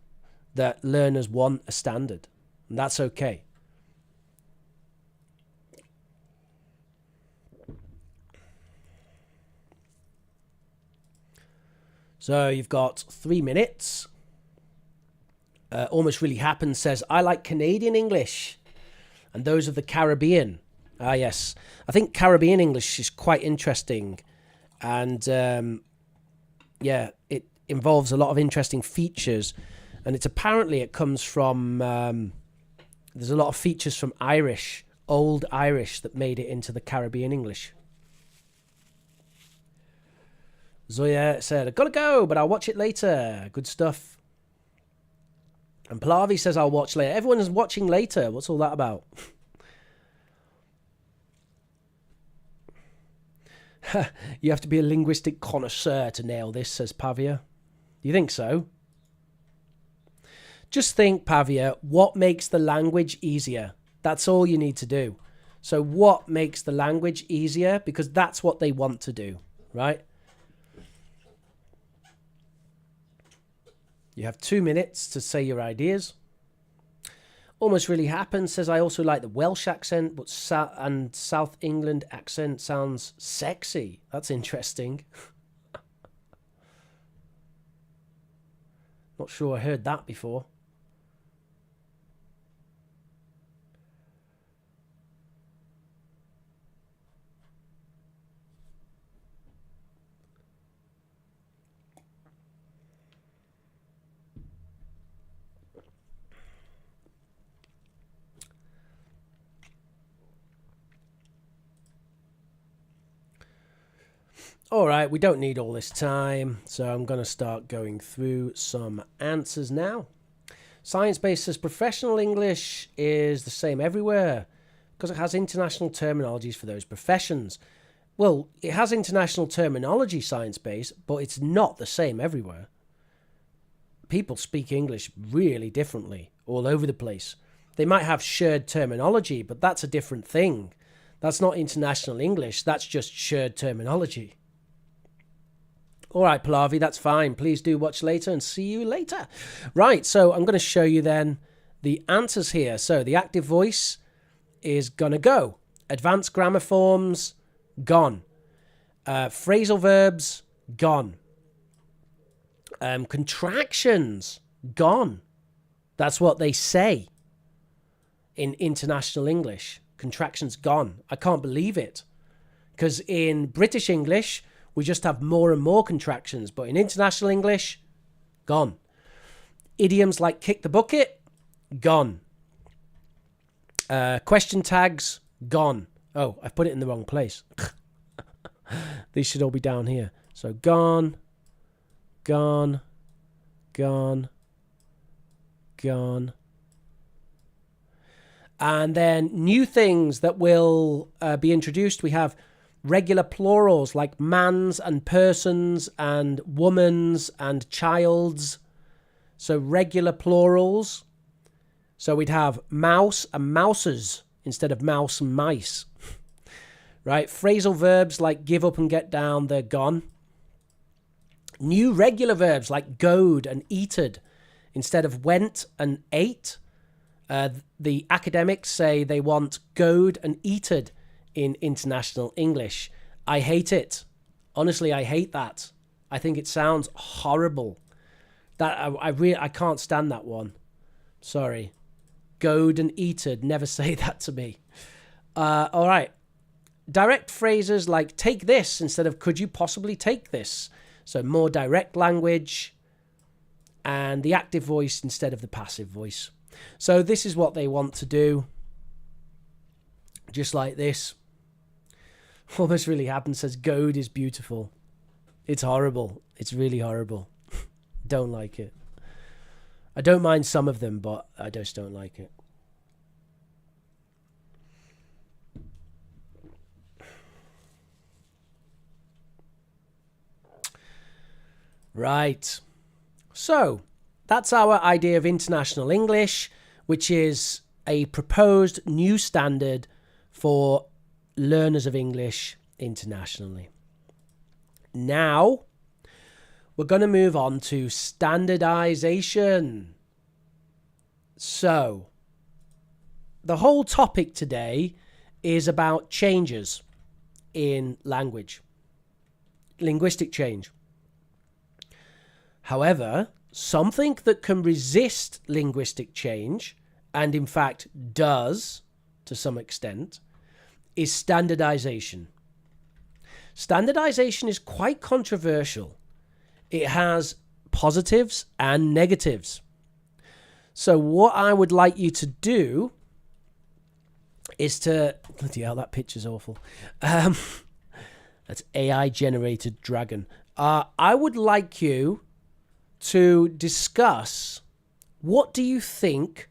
that learners want a standard, and that's okay. So you've got 3 minutes. Almost Really Happened says, I like Canadian English and those of the Caribbean. Ah, yes. I think Caribbean English is quite interesting. And, it involves a lot of interesting features. And it comes from, there's a lot of features from Irish, old Irish, that made it into the Caribbean English. Zoya said, I've got to go, but I'll watch it later. Good stuff. And Pallavi says, I'll watch later. Everyone is watching later. What's all that about? You have to be a linguistic connoisseur to nail this, says Pavia. Do you think so? Just think, Pavia, what makes the language easier? That's all you need to do. So what makes the language easier? Because that's what they want to do, right? You have 2 minutes to say your ideas. Almost Really Happened says, I also like the Welsh accent, but South England accent sounds sexy. That's interesting. Not sure I heard that before. All right, we don't need all this time, so I'm going to start going through some answers now. Science-based says professional English is the same everywhere because it has international terminologies for those professions. Well, it has international terminology, science-based, but it's not the same everywhere. People speak English really differently all over the place. They might have shared terminology, but that's a different thing. That's not international English, that's just shared terminology. All right, Pallavi, that's fine. Please do watch later and see you later. Right, so I'm going to show you then the answers here. So the active voice is going to go. Advanced grammar forms, gone. Phrasal verbs, gone. Contractions, gone. That's what they say in international English. Contractions, gone. I can't believe it. Because in British English, we just have more and more contractions. But in international English, gone. Idioms like kick the bucket, gone. Question tags, gone. Oh, I've put it in the wrong place. These should all be down here. So gone, gone, gone, gone. And then new things that will be introduced. We have regular plurals like mans and persons and womans and childs. So regular plurals. So we'd have mouse and mouses instead of mouse and mice. Right? Phrasal verbs like give up and get down, they're gone. New regular verbs like goed and eated instead of went and ate. The academics say they want goed and eated in international English. I hate it. Honestly, I hate that. I think it sounds horrible. I can't stand that one. Sorry. Goed and eated. Never say that to me. All right. direct phrases like take this instead of could you possibly take this. So more direct language, and the active voice instead of the passive voice. So this is what they want to do. Just like this. Almost Really Happened says goad is beautiful. It's horrible. It's really horrible. Don't like it. I don't mind some of them, but I just don't like it. Right. So, that's our idea of international English, which is a proposed new standard for learners of English internationally. Now, we're going to move on to standardization. So, the whole topic today is about changes in language, linguistic change. However, something that can resist linguistic change, and in fact does to some extent, is standardization. Standardization is quite controversial. It has positives and negatives. So what I would like you to do is to... Bloody hell, that picture's awful. That's AI-generated dragon. I would like you to discuss what do you think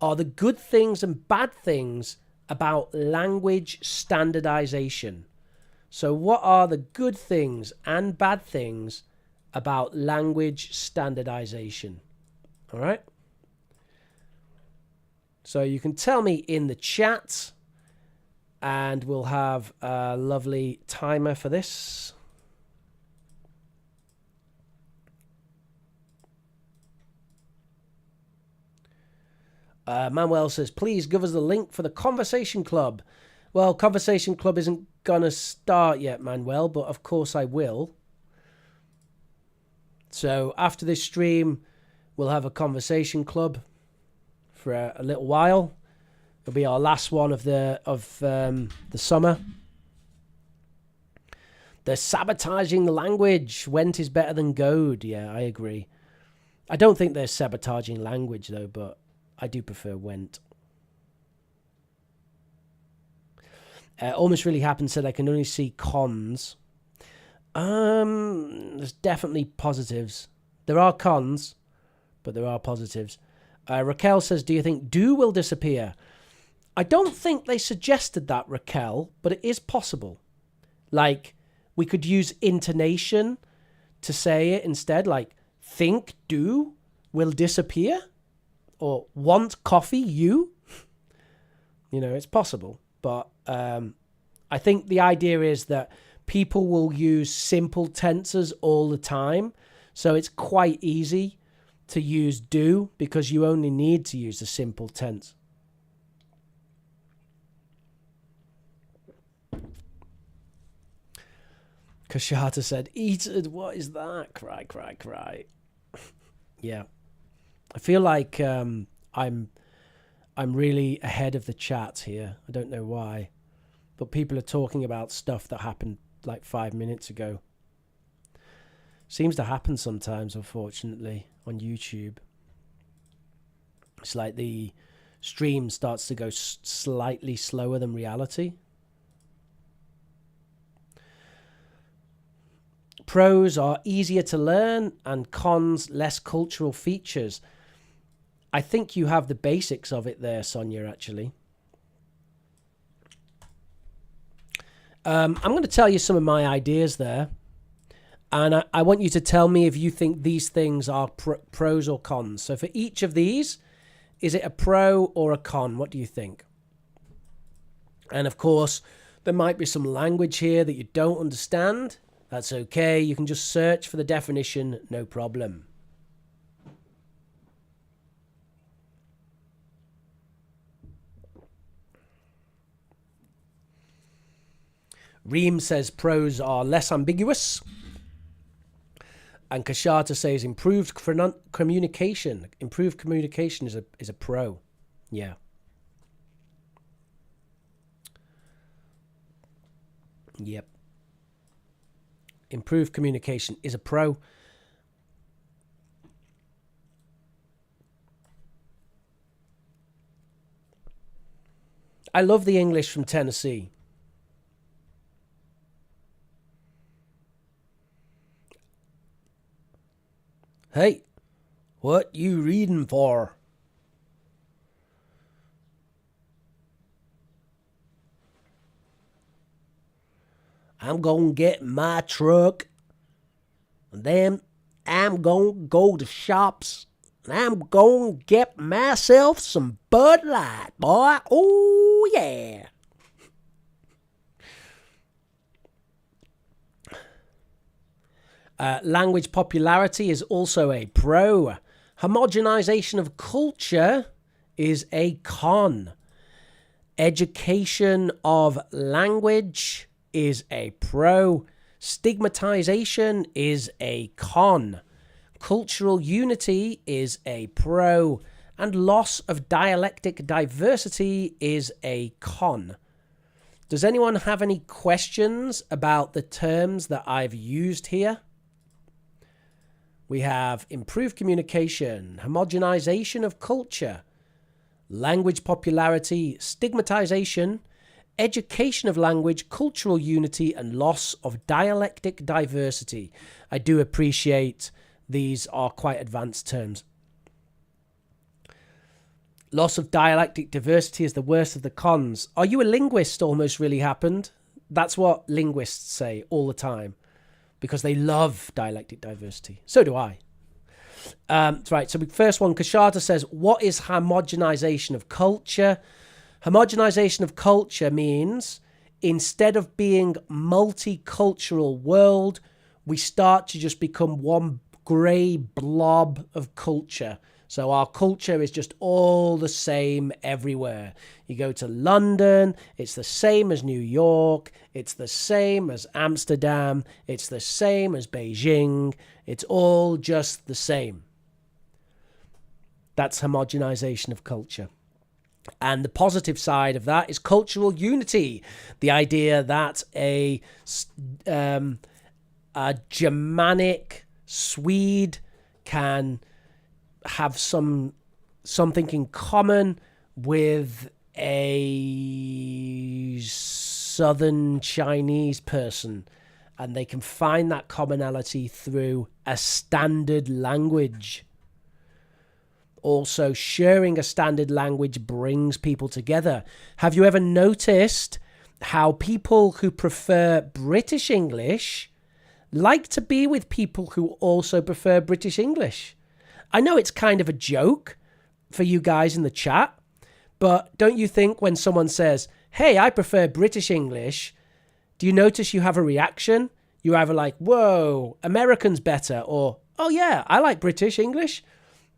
are the good things and bad things about language standardization. So what are the good things and bad things about language standardization? All right. So you can tell me in the chat, and we'll have a lovely timer for this. Manuel says, please give us the link for the Conversation Club. Well, Conversation Club isn't going to start yet, Manuel, but of course I will. So after this stream, we'll have a Conversation Club for a little while. It'll be our last one of the summer. They're sabotaging the language. Went is better than goad. Yeah, I agree. I don't think they're sabotaging language, though, but I do prefer went. Almost Really Happened said I can only see cons. There's definitely positives. There are cons, but there are positives. Raquel says, do you think do will disappear? I don't think they suggested that, Raquel, but it is possible. Like, we could use intonation to say it instead, like, think do will disappear? Or want coffee, you? You know, it's possible. But I think the idea is that people will use simple tenses all the time. So it's quite easy to use do because you only need to use the simple tense. Kashata said, eat it, what is that? Cry, cry, cry. Yeah. I feel like I'm really ahead of the chat here. I don't know why. But people are talking about stuff that happened like 5 minutes ago. Seems to happen sometimes, unfortunately, on YouTube. It's like the stream starts to go slightly slower than reality. Pros are easier to learn and cons less cultural features. I think you have the basics of it there, Sonia, actually. I'm going to tell you some of my ideas there. And I want you to tell me if you think these things are pros or cons. So for each of these, is it a pro or a con? What do you think? And of course, there might be some language here that you don't understand. That's okay. You can just search for the definition, no problem. Reem says pros are less ambiguous. And Kashata says improved communication. Improved communication is a pro. Yeah. Yep. Improved communication is a pro. I love the English from Tennessee. Hey, what you reading for? I'm gonna get my truck, and then I'm gonna go to shops, and I'm gonna get myself some Bud Light, boy. Oh, yeah. Language popularity is also a pro. Homogenization of culture is a con. Education of language is a pro. Stigmatization is a con. Cultural unity is a pro. And loss of dialectic diversity is a con. Does anyone have any questions about the terms that I've used here? We have improved communication, homogenization of culture, language popularity, stigmatization, education of language, cultural unity, and loss of dialectic diversity. I do appreciate these are quite advanced terms. Loss of dialectic diversity is the worst of the cons. Are you a linguist? Almost really happened. That's what linguists say all the time, because they love dialectic diversity. So do I. Right, so the first one, Kashada says, what is homogenization of culture? Homogenization of culture means instead of being multicultural world, we start to just become one grey blob of culture. So our culture is just all the same everywhere. You go to London, it's the same as New York, it's the same as Amsterdam, it's the same as Beijing, it's all just the same. That's homogenization of culture. And the positive side of that is cultural unity. The idea that a Germanic Swede can have something in common with a southern Chinese person, and they can find that commonality through a standard language. Also, sharing a standard language brings people together. Have you ever noticed how people who prefer British English like to be with people who also prefer British English? I know it's kind of a joke for you guys in the chat, but don't you think when someone says, hey, I prefer British English, do you notice you have a reaction? You're either like, whoa, American's better, or, oh yeah, I like British English.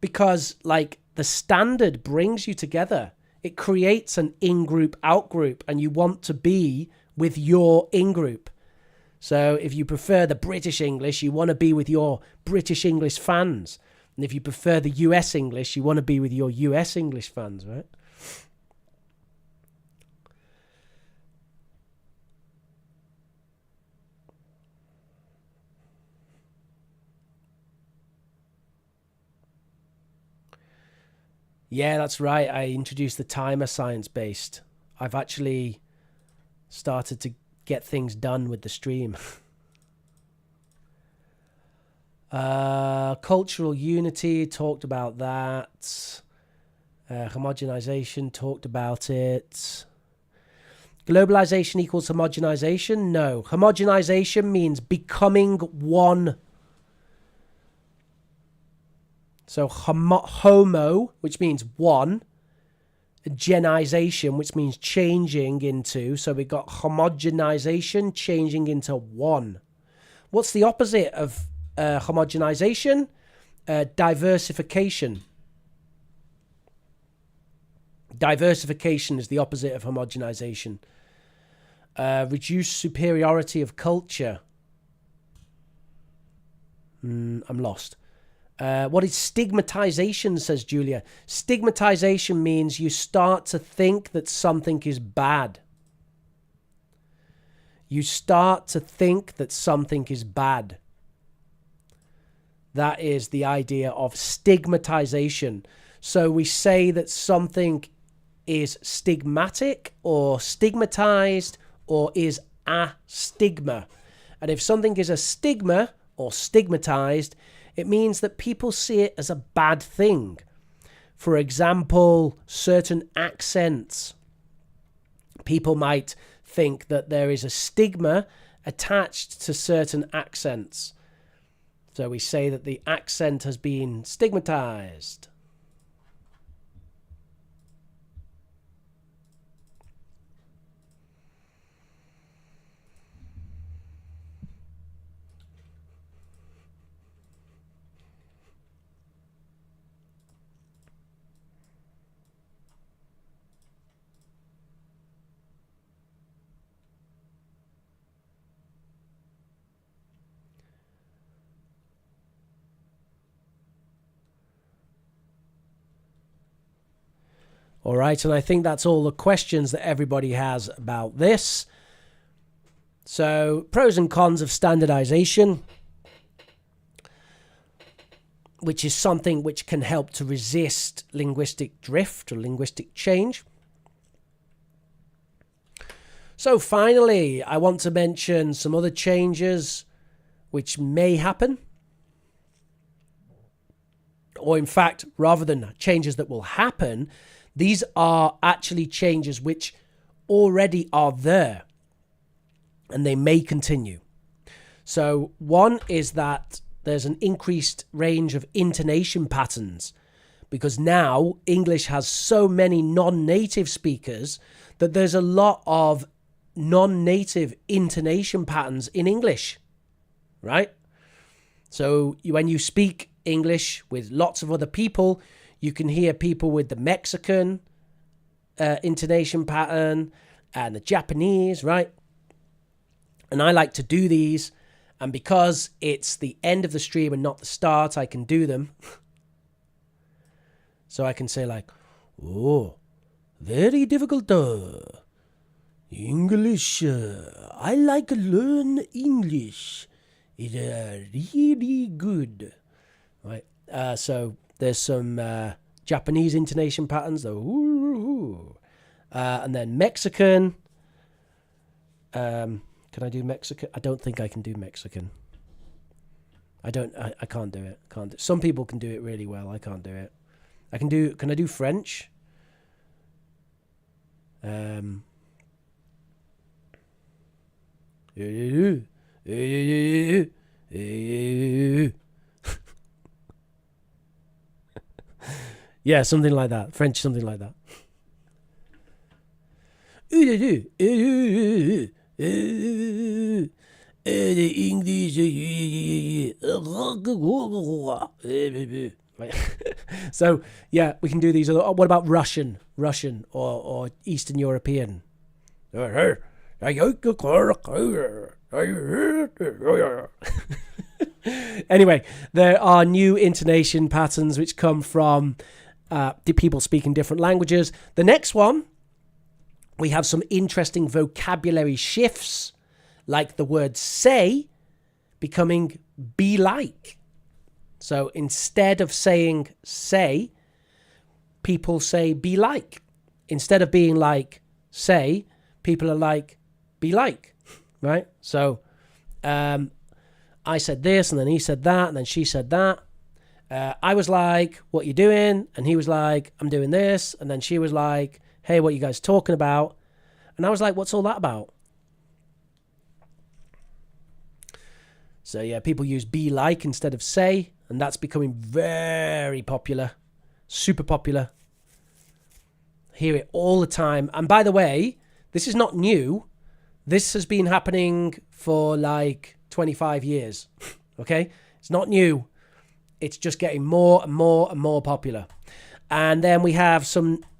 Because, like, the standard brings you together. It creates an in-group, out-group, and you want to be with your in-group. So if you prefer the British English, you want to be with your British English fans. And if you prefer the US English, you want to be with your US English fans, right? Yeah, that's right. I introduced the timer science-based. I've actually started to get things done with the stream. Cultural unity, talked about that. Homogenization, talked about it. Globalization equals homogenization? No. Homogenization means becoming one. So homo, which means one. Genization, which means changing into. So we got homogenization, changing into one. What's the opposite of homogenization? Diversification. Diversification is the opposite of homogenization. Reduced superiority of culture. I'm lost. What is stigmatization, says Julia. Stigmatization means you start to think that something is bad. you start to think that something is bad. That is the idea of stigmatization. So we say that something is stigmatic or stigmatized or is a stigma. And if something is a stigma or stigmatized, it means that people see it as a bad thing. For example, certain accents. People might think that there is a stigma attached to certain accents. So we say that the accent has been stigmatized. All right, and I think that's all the questions that everybody has about this. So, pros and cons of standardization, which is something which can help to resist linguistic drift or linguistic change. So finally, I want to mention some other changes which may happen. Or in fact, rather than changes that will happen, these are actually changes which already are there and they may continue. So one is that there's an increased range of intonation patterns because now English has so many non-native speakers that there's a lot of non-native intonation patterns in English, right? So when you speak English with lots of other people, you can hear people with the Mexican intonation pattern and the Japanese, right? And I like to do these. And because it's the end of the stream and not the start, I can do them. So I can say like, oh, very difficult. English. I like to learn English. It's really good. Right. So there's some Japanese intonation patterns. And then Mexican. Can I do Mexican? I don't think I can do Mexican. I can't do it. Some people can do it really well. I can't do it. Can I do French? Yeah, something like that. French, something like that. The English. So, yeah, we can do these. What about Russian? Russian or Eastern European? Anyway, there are new intonation patterns which come from people speaking different languages. The next one, we have some interesting vocabulary shifts, like the word say becoming be like. So instead of saying say, people say be like. Instead of being like say, people are like be like, right? So I said this, and then he said that, and then she said that. I was like, what you doing? And he was like, I'm doing this. And then she was like, hey, what you guys talking about? And I was like, what's all that about? So yeah, people use be like instead of say, and that's becoming very popular, super popular. Hear it all the time. And by the way, this is not new. This has been happening for like 25 years. Okay? It's not new. It's just getting more and more and more popular. And then we have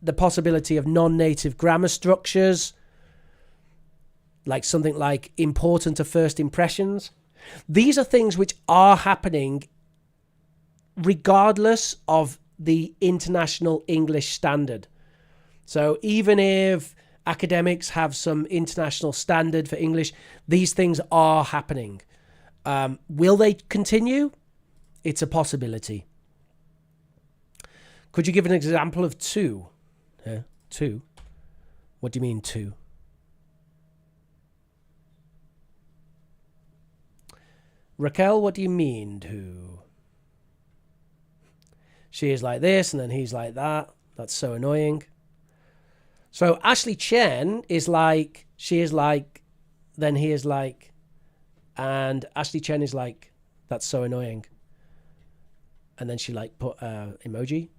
the possibility of non-native grammar structures, like something like important to first impressions. These are things which are happening regardless of the international English standard. So even if academics have some international standard for English. These things are happening. Will they continue? It's a possibility. Could you give an example of two? Yeah, two. What do you mean two? Raquel, what do you mean two? She is like this and then he's like that. That's so annoying. So Ashley Chen is like, she is like, then he is like, and Ashley Chen is like, that's so annoying. And then she like put emoji.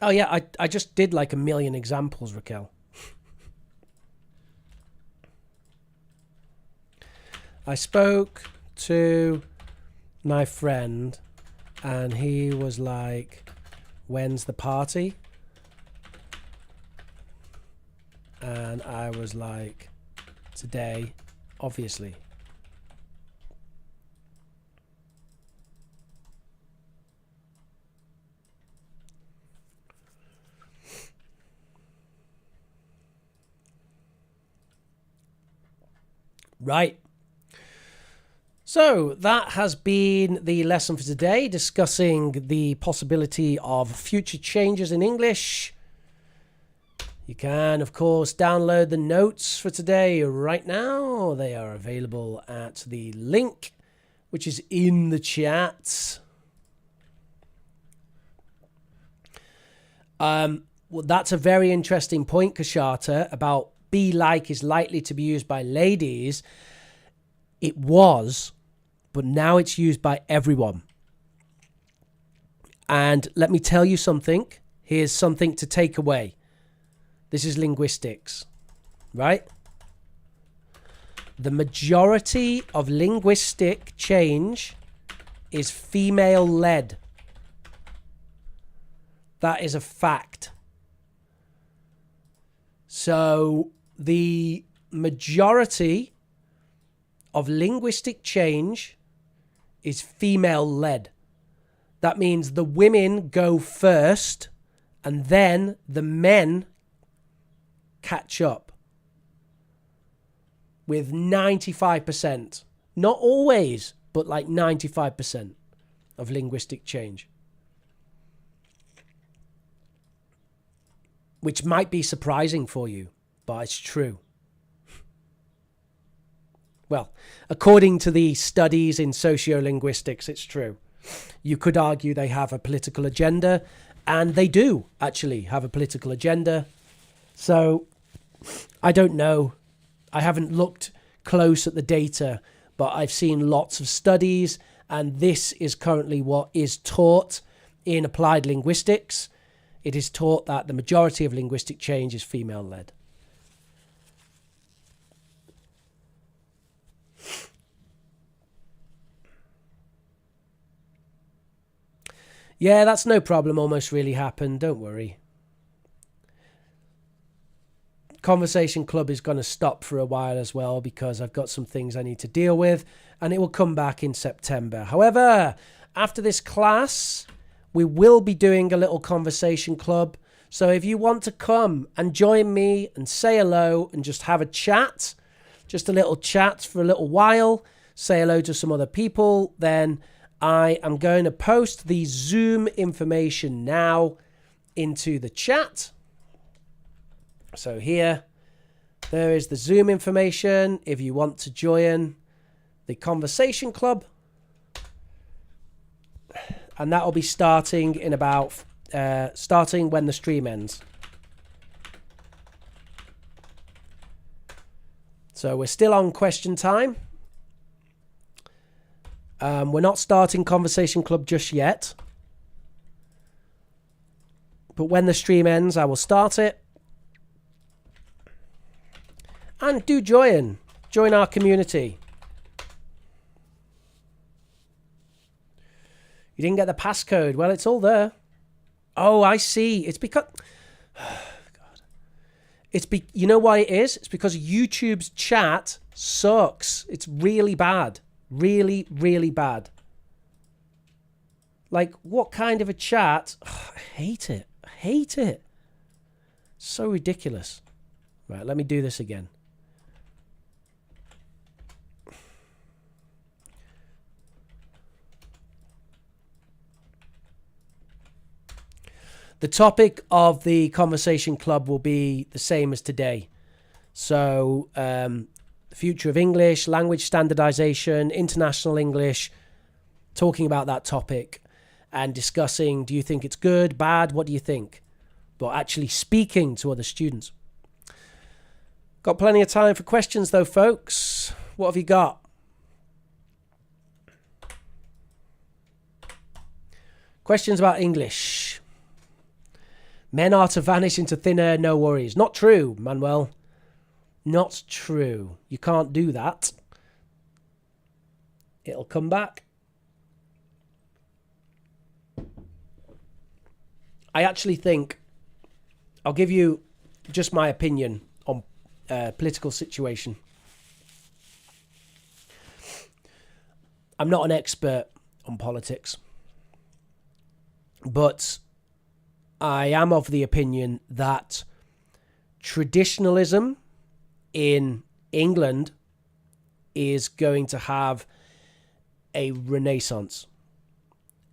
Oh yeah, I just did like a million examples, Raquel. I spoke to my friend and he was like, when's the party? And I was like, today, obviously. Right. So that has been the lesson for today, discussing the possibility of future changes in English. You can, of course, download the notes for today right now. They are available at the link, which is in the chat. Well, that's a very interesting point, Kashata, about be like is likely to be used by ladies. It was, but now it's used by everyone. And let me tell you something. Here's something to take away. This is linguistics, right? The majority of linguistic change is female-led. That is a fact. So the majority of linguistic change is female-led. That means the women go first and then the men catch up with 95%. Not always, but like 95% of linguistic change. Which might be surprising for you, but it's true. Well, according to the studies in sociolinguistics, it's true. You could argue they have a political agenda, and they do actually have a political agenda. So I don't know. I haven't looked close at the data, but I've seen lots of studies, and this is currently what is taught in applied linguistics. It is taught that the majority of linguistic change is female-led. Yeah, that's no problem. Almost really happened. Don't worry. Conversation Club is going to stop for a while as well because I've got some things I need to deal with, and it will come back in September. However, after this class, we will be doing a little Conversation Club. So if you want to come and join me and say hello and just have a chat, just a little chat for a little while, say hello to some other people, then I am going to post the Zoom information now into the chat. So here, there is the Zoom information if you want to join the Conversation Club. And that will be starting in about, starting when the stream ends. So we're still on question time. We're not starting Conversation Club just yet. But when the stream ends, I will start it. And do join our community. You didn't get the passcode. Well, it's all there. Oh, I see. It's because... God. You know why it is? It's because YouTube's chat sucks. It's really bad. Really, really bad. Like, what kind of a chat? Oh, I hate it. I hate it. So ridiculous. Right, let me do this again. The topic of the conversation club will be the same as today. So, the future of English, language standardization, international English, talking about that topic and discussing, do you think it's good, bad, what do you think? But actually speaking to other students. Got plenty of time for questions though, folks. What have you got? Questions about English. Men are to vanish into thin air, no worries. Not true, Manuel. Not true. You can't do that. It'll come back. I actually think, I'll give you just my opinion on political situation. I'm not an expert on politics, but I am of the opinion that traditionalism in England is going to have a renaissance,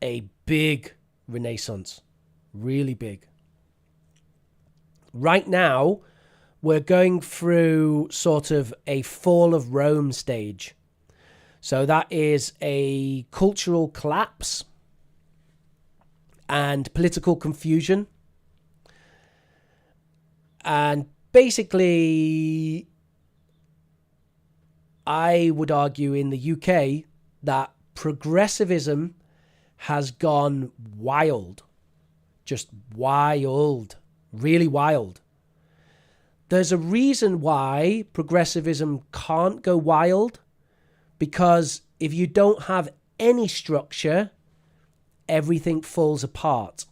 a big renaissance, really big. Right now, we're going through sort of a fall of Rome stage. So that is a cultural collapse and political confusion. And basically, I would argue in the UK that progressivism has gone wild. Just wild. Really wild. There's a reason why progressivism can't go wild, because if you don't have any structure, everything falls apart.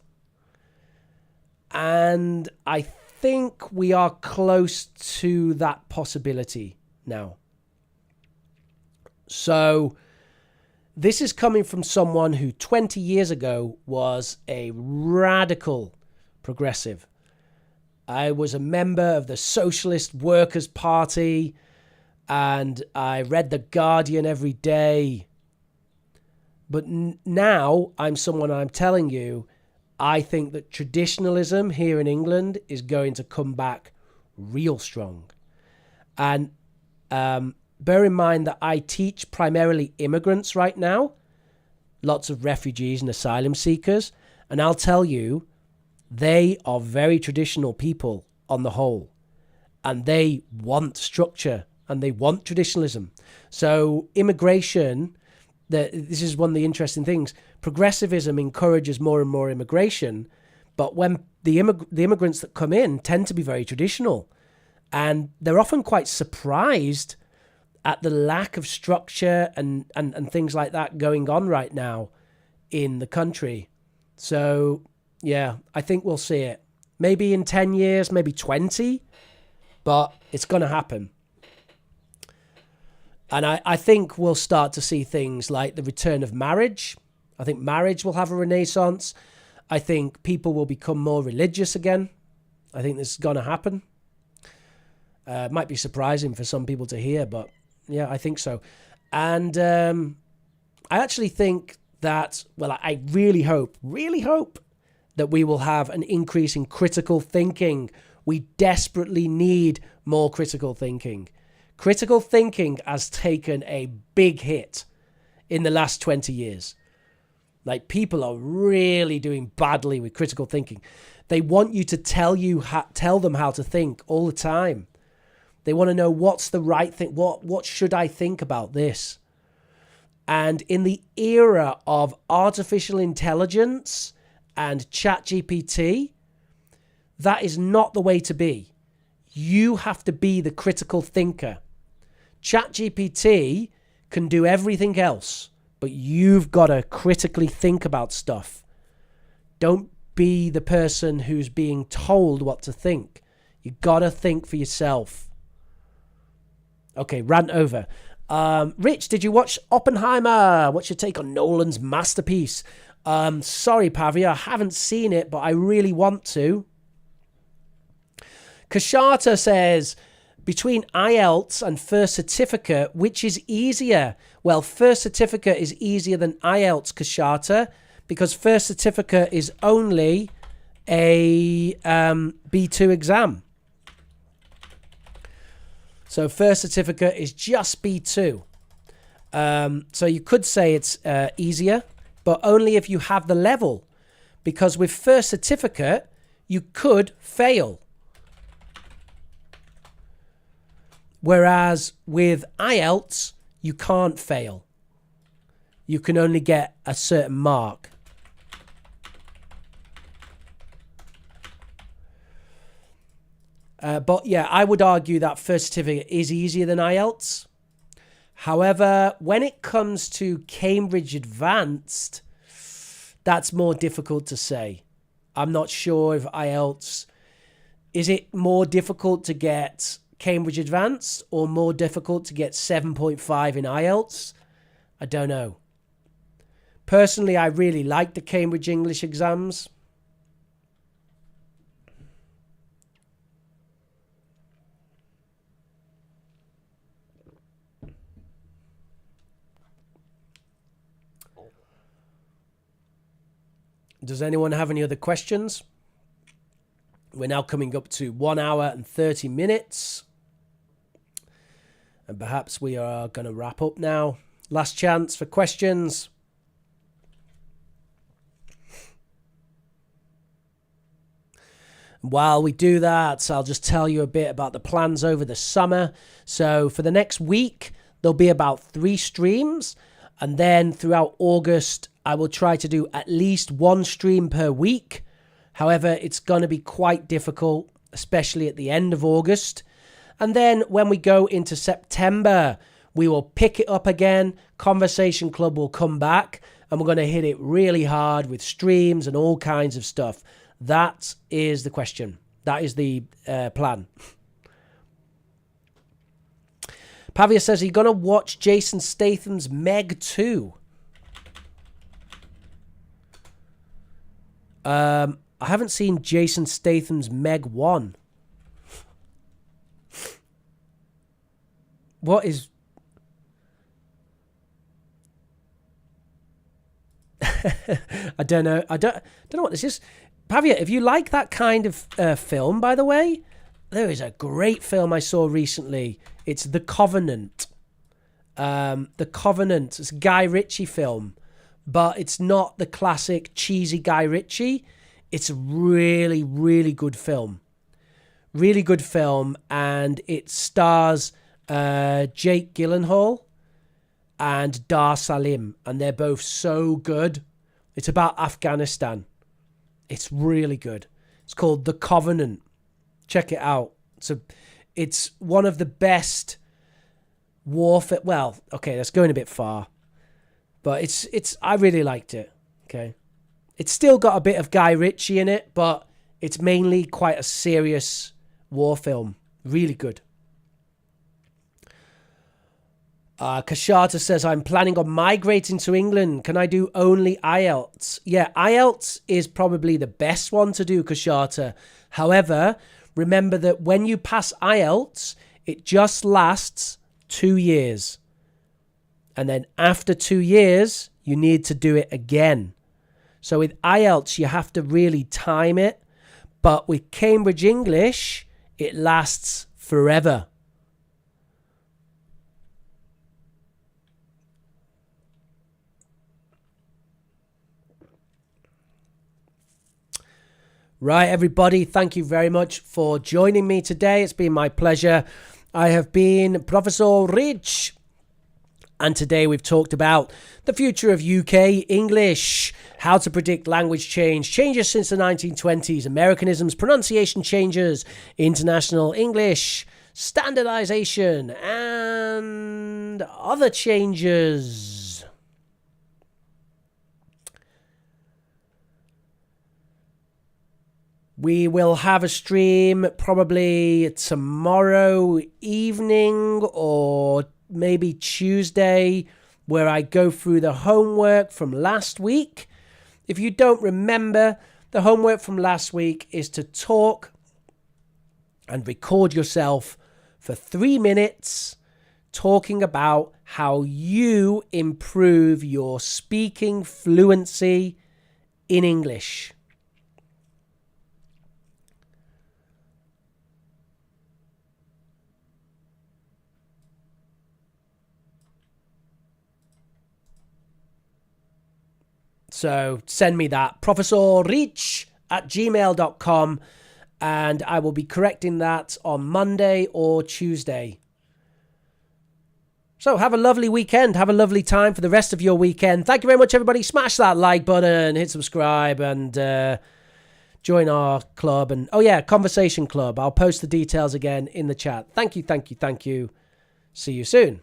And I think we are close to that possibility now. So this is coming from someone who 20 years ago was a radical progressive. I was a member of the Socialist Workers' Party, and I read The Guardian every day. But now I'm telling you, I think that traditionalism here in England is going to come back real strong. And bear in mind that I teach primarily immigrants right now, lots of refugees and asylum seekers. And I'll tell you, they are very traditional people on the whole. And they want structure and they want traditionalism. So immigration, this is one of the interesting things. Progressivism encourages more and more immigration, but when the immigrants that come in tend to be very traditional, and they're often quite surprised at the lack of structure and things like that going on right now in the country. So, yeah, I think we'll see it. Maybe in 10 years, maybe 20, but it's going to happen. And I think we'll start to see things like the return of marriage. I think marriage will have a renaissance. I think people will become more religious again. I think this is going to happen. It might be surprising for some people to hear, but yeah, I think so. And I actually think that, well, I really hope that we will have an increase in critical thinking. We desperately need more critical thinking. Critical thinking has taken a big hit in the last 20 years. Like, people are really doing badly with critical thinking. They want you to tell them how to think all the time. They want to know what's the right thing. What should I think about this? And in the era of artificial intelligence and ChatGPT, that is not the way to be. You have to be the critical thinker. ChatGPT can do everything else, but you've got to critically think about stuff. Don't be the person who's being told what to think. You got to think for yourself. Okay, rant over. Rich, did you watch Oppenheimer? What's your take on Nolan's masterpiece? Sorry, Pavia, I haven't seen it, but I really want to. Kashata says, between IELTS and First Certificate, which is easier? Well, First Certificate is easier than IELTS, Kashata, because First Certificate is only a B2 exam. So First Certificate is just B2. So you could say it's easier, but only if you have the level. Because with First Certificate, you could fail. Whereas with IELTS, you can't fail. You can only get a certain mark. But yeah, I would argue that First Certificate is easier than IELTS. However, when it comes to Cambridge Advanced, that's more difficult to say. I'm not sure if IELTS... Is it more difficult to get Cambridge Advanced or more difficult to get 7.5 in IELTS? I don't know. Personally, I really like the Cambridge English exams. Does anyone have any other questions? We're now coming up to 1 hour and 30 minutes. And perhaps we are going to wrap up now. Last chance for questions. While we do that, I'll just tell you a bit about the plans over the summer. So for the next week, there'll be about 3 streams. And then throughout August, I will try to do at least 1 stream per week. However, it's going to be quite difficult, especially at the end of August. And then when we go into September, we will pick it up again. Conversation Club will come back and we're going to hit it really hard with streams and all kinds of stuff. That is the question. That is the plan. Pavia says, are you going to watch Jason Statham's Meg 2? I haven't seen Jason Statham's Meg 1. What is... I don't know. I don't know what this is. Pavia, if you like that kind of film, by the way, there is a great film I saw recently. It's The Covenant. The Covenant. It's a Guy Ritchie film, but it's not the classic cheesy Guy Ritchie. It's a really, really good film. Really good film, and it stars Jake Gyllenhaal and Dar Salim, and they're both so good. It's about Afghanistan. It's really good. It's called The Covenant. Check it out. It's one of the best warfare. Well, okay, that's going a bit far, but it's. I really liked it. Okay, it's still got a bit of Guy Ritchie in it, but it's mainly quite a serious war film. Really good. Kashata says, I'm planning on migrating to England. Can I do only IELTS? Yeah, IELTS is probably the best one to do, Kashata. However, remember that when you pass IELTS, it just lasts 2 years. And then after 2 years, you need to do it again. So with IELTS, you have to really time it. But with Cambridge English, it lasts forever. Right, everybody, thank you very much for joining me today. It's been my pleasure. I have been Professor Rich, and today we've talked about the future of UK English, how to predict language change, changes since the 1920s, Americanisms, pronunciation changes, international English, standardization, and other changes. We will have a stream probably tomorrow evening or maybe Tuesday, where I go through the homework from last week. If you don't remember, the homework from last week is to talk and record yourself for 3 minutes talking about how you improve your speaking fluency in English. So send me that, professorreach@gmail.com, and I will be correcting that on Monday or Tuesday. So have a lovely weekend. Have a lovely time for the rest of your weekend. Thank you very much, everybody. Smash that like button, hit subscribe, and join our club. And Conversation Club. I'll post the details again in the chat. Thank you, thank you, thank you. See you soon.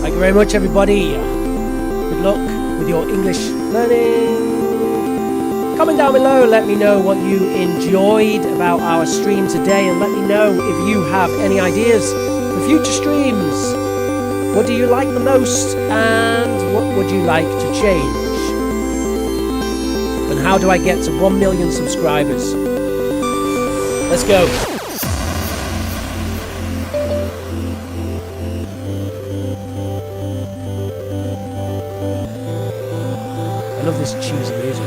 Thank you very much, everybody. Good luck with your English learning. Comment down below, let me know what you enjoyed about our stream today, and let me know if you have any ideas for future streams. What do you like the most, and what would you like to change? And how do I get to 1 million subscribers? Let's go. I love this cheesy music.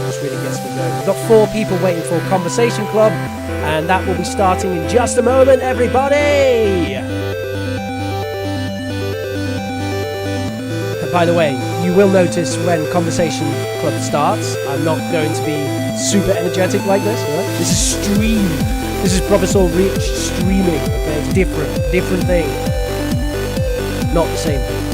Just really gets me going. We've got 4 people waiting for Conversation Club, and that will be starting in just a moment, everybody! And by the way, you will notice when Conversation Club starts, I'm not going to be super energetic like this. Right? This is stream. This is Professor Rich streaming. Okay, it's different thing. Not the same thing.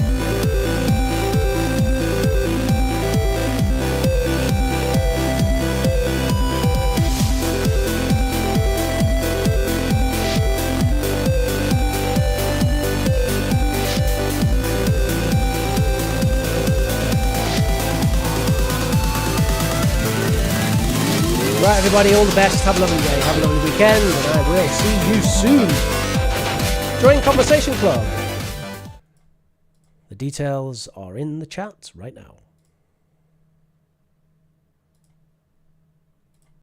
Right, everybody, all the best. Have a lovely day. Have a lovely weekend. And I will see you soon. Join Conversation Club. The details are in the chat right now.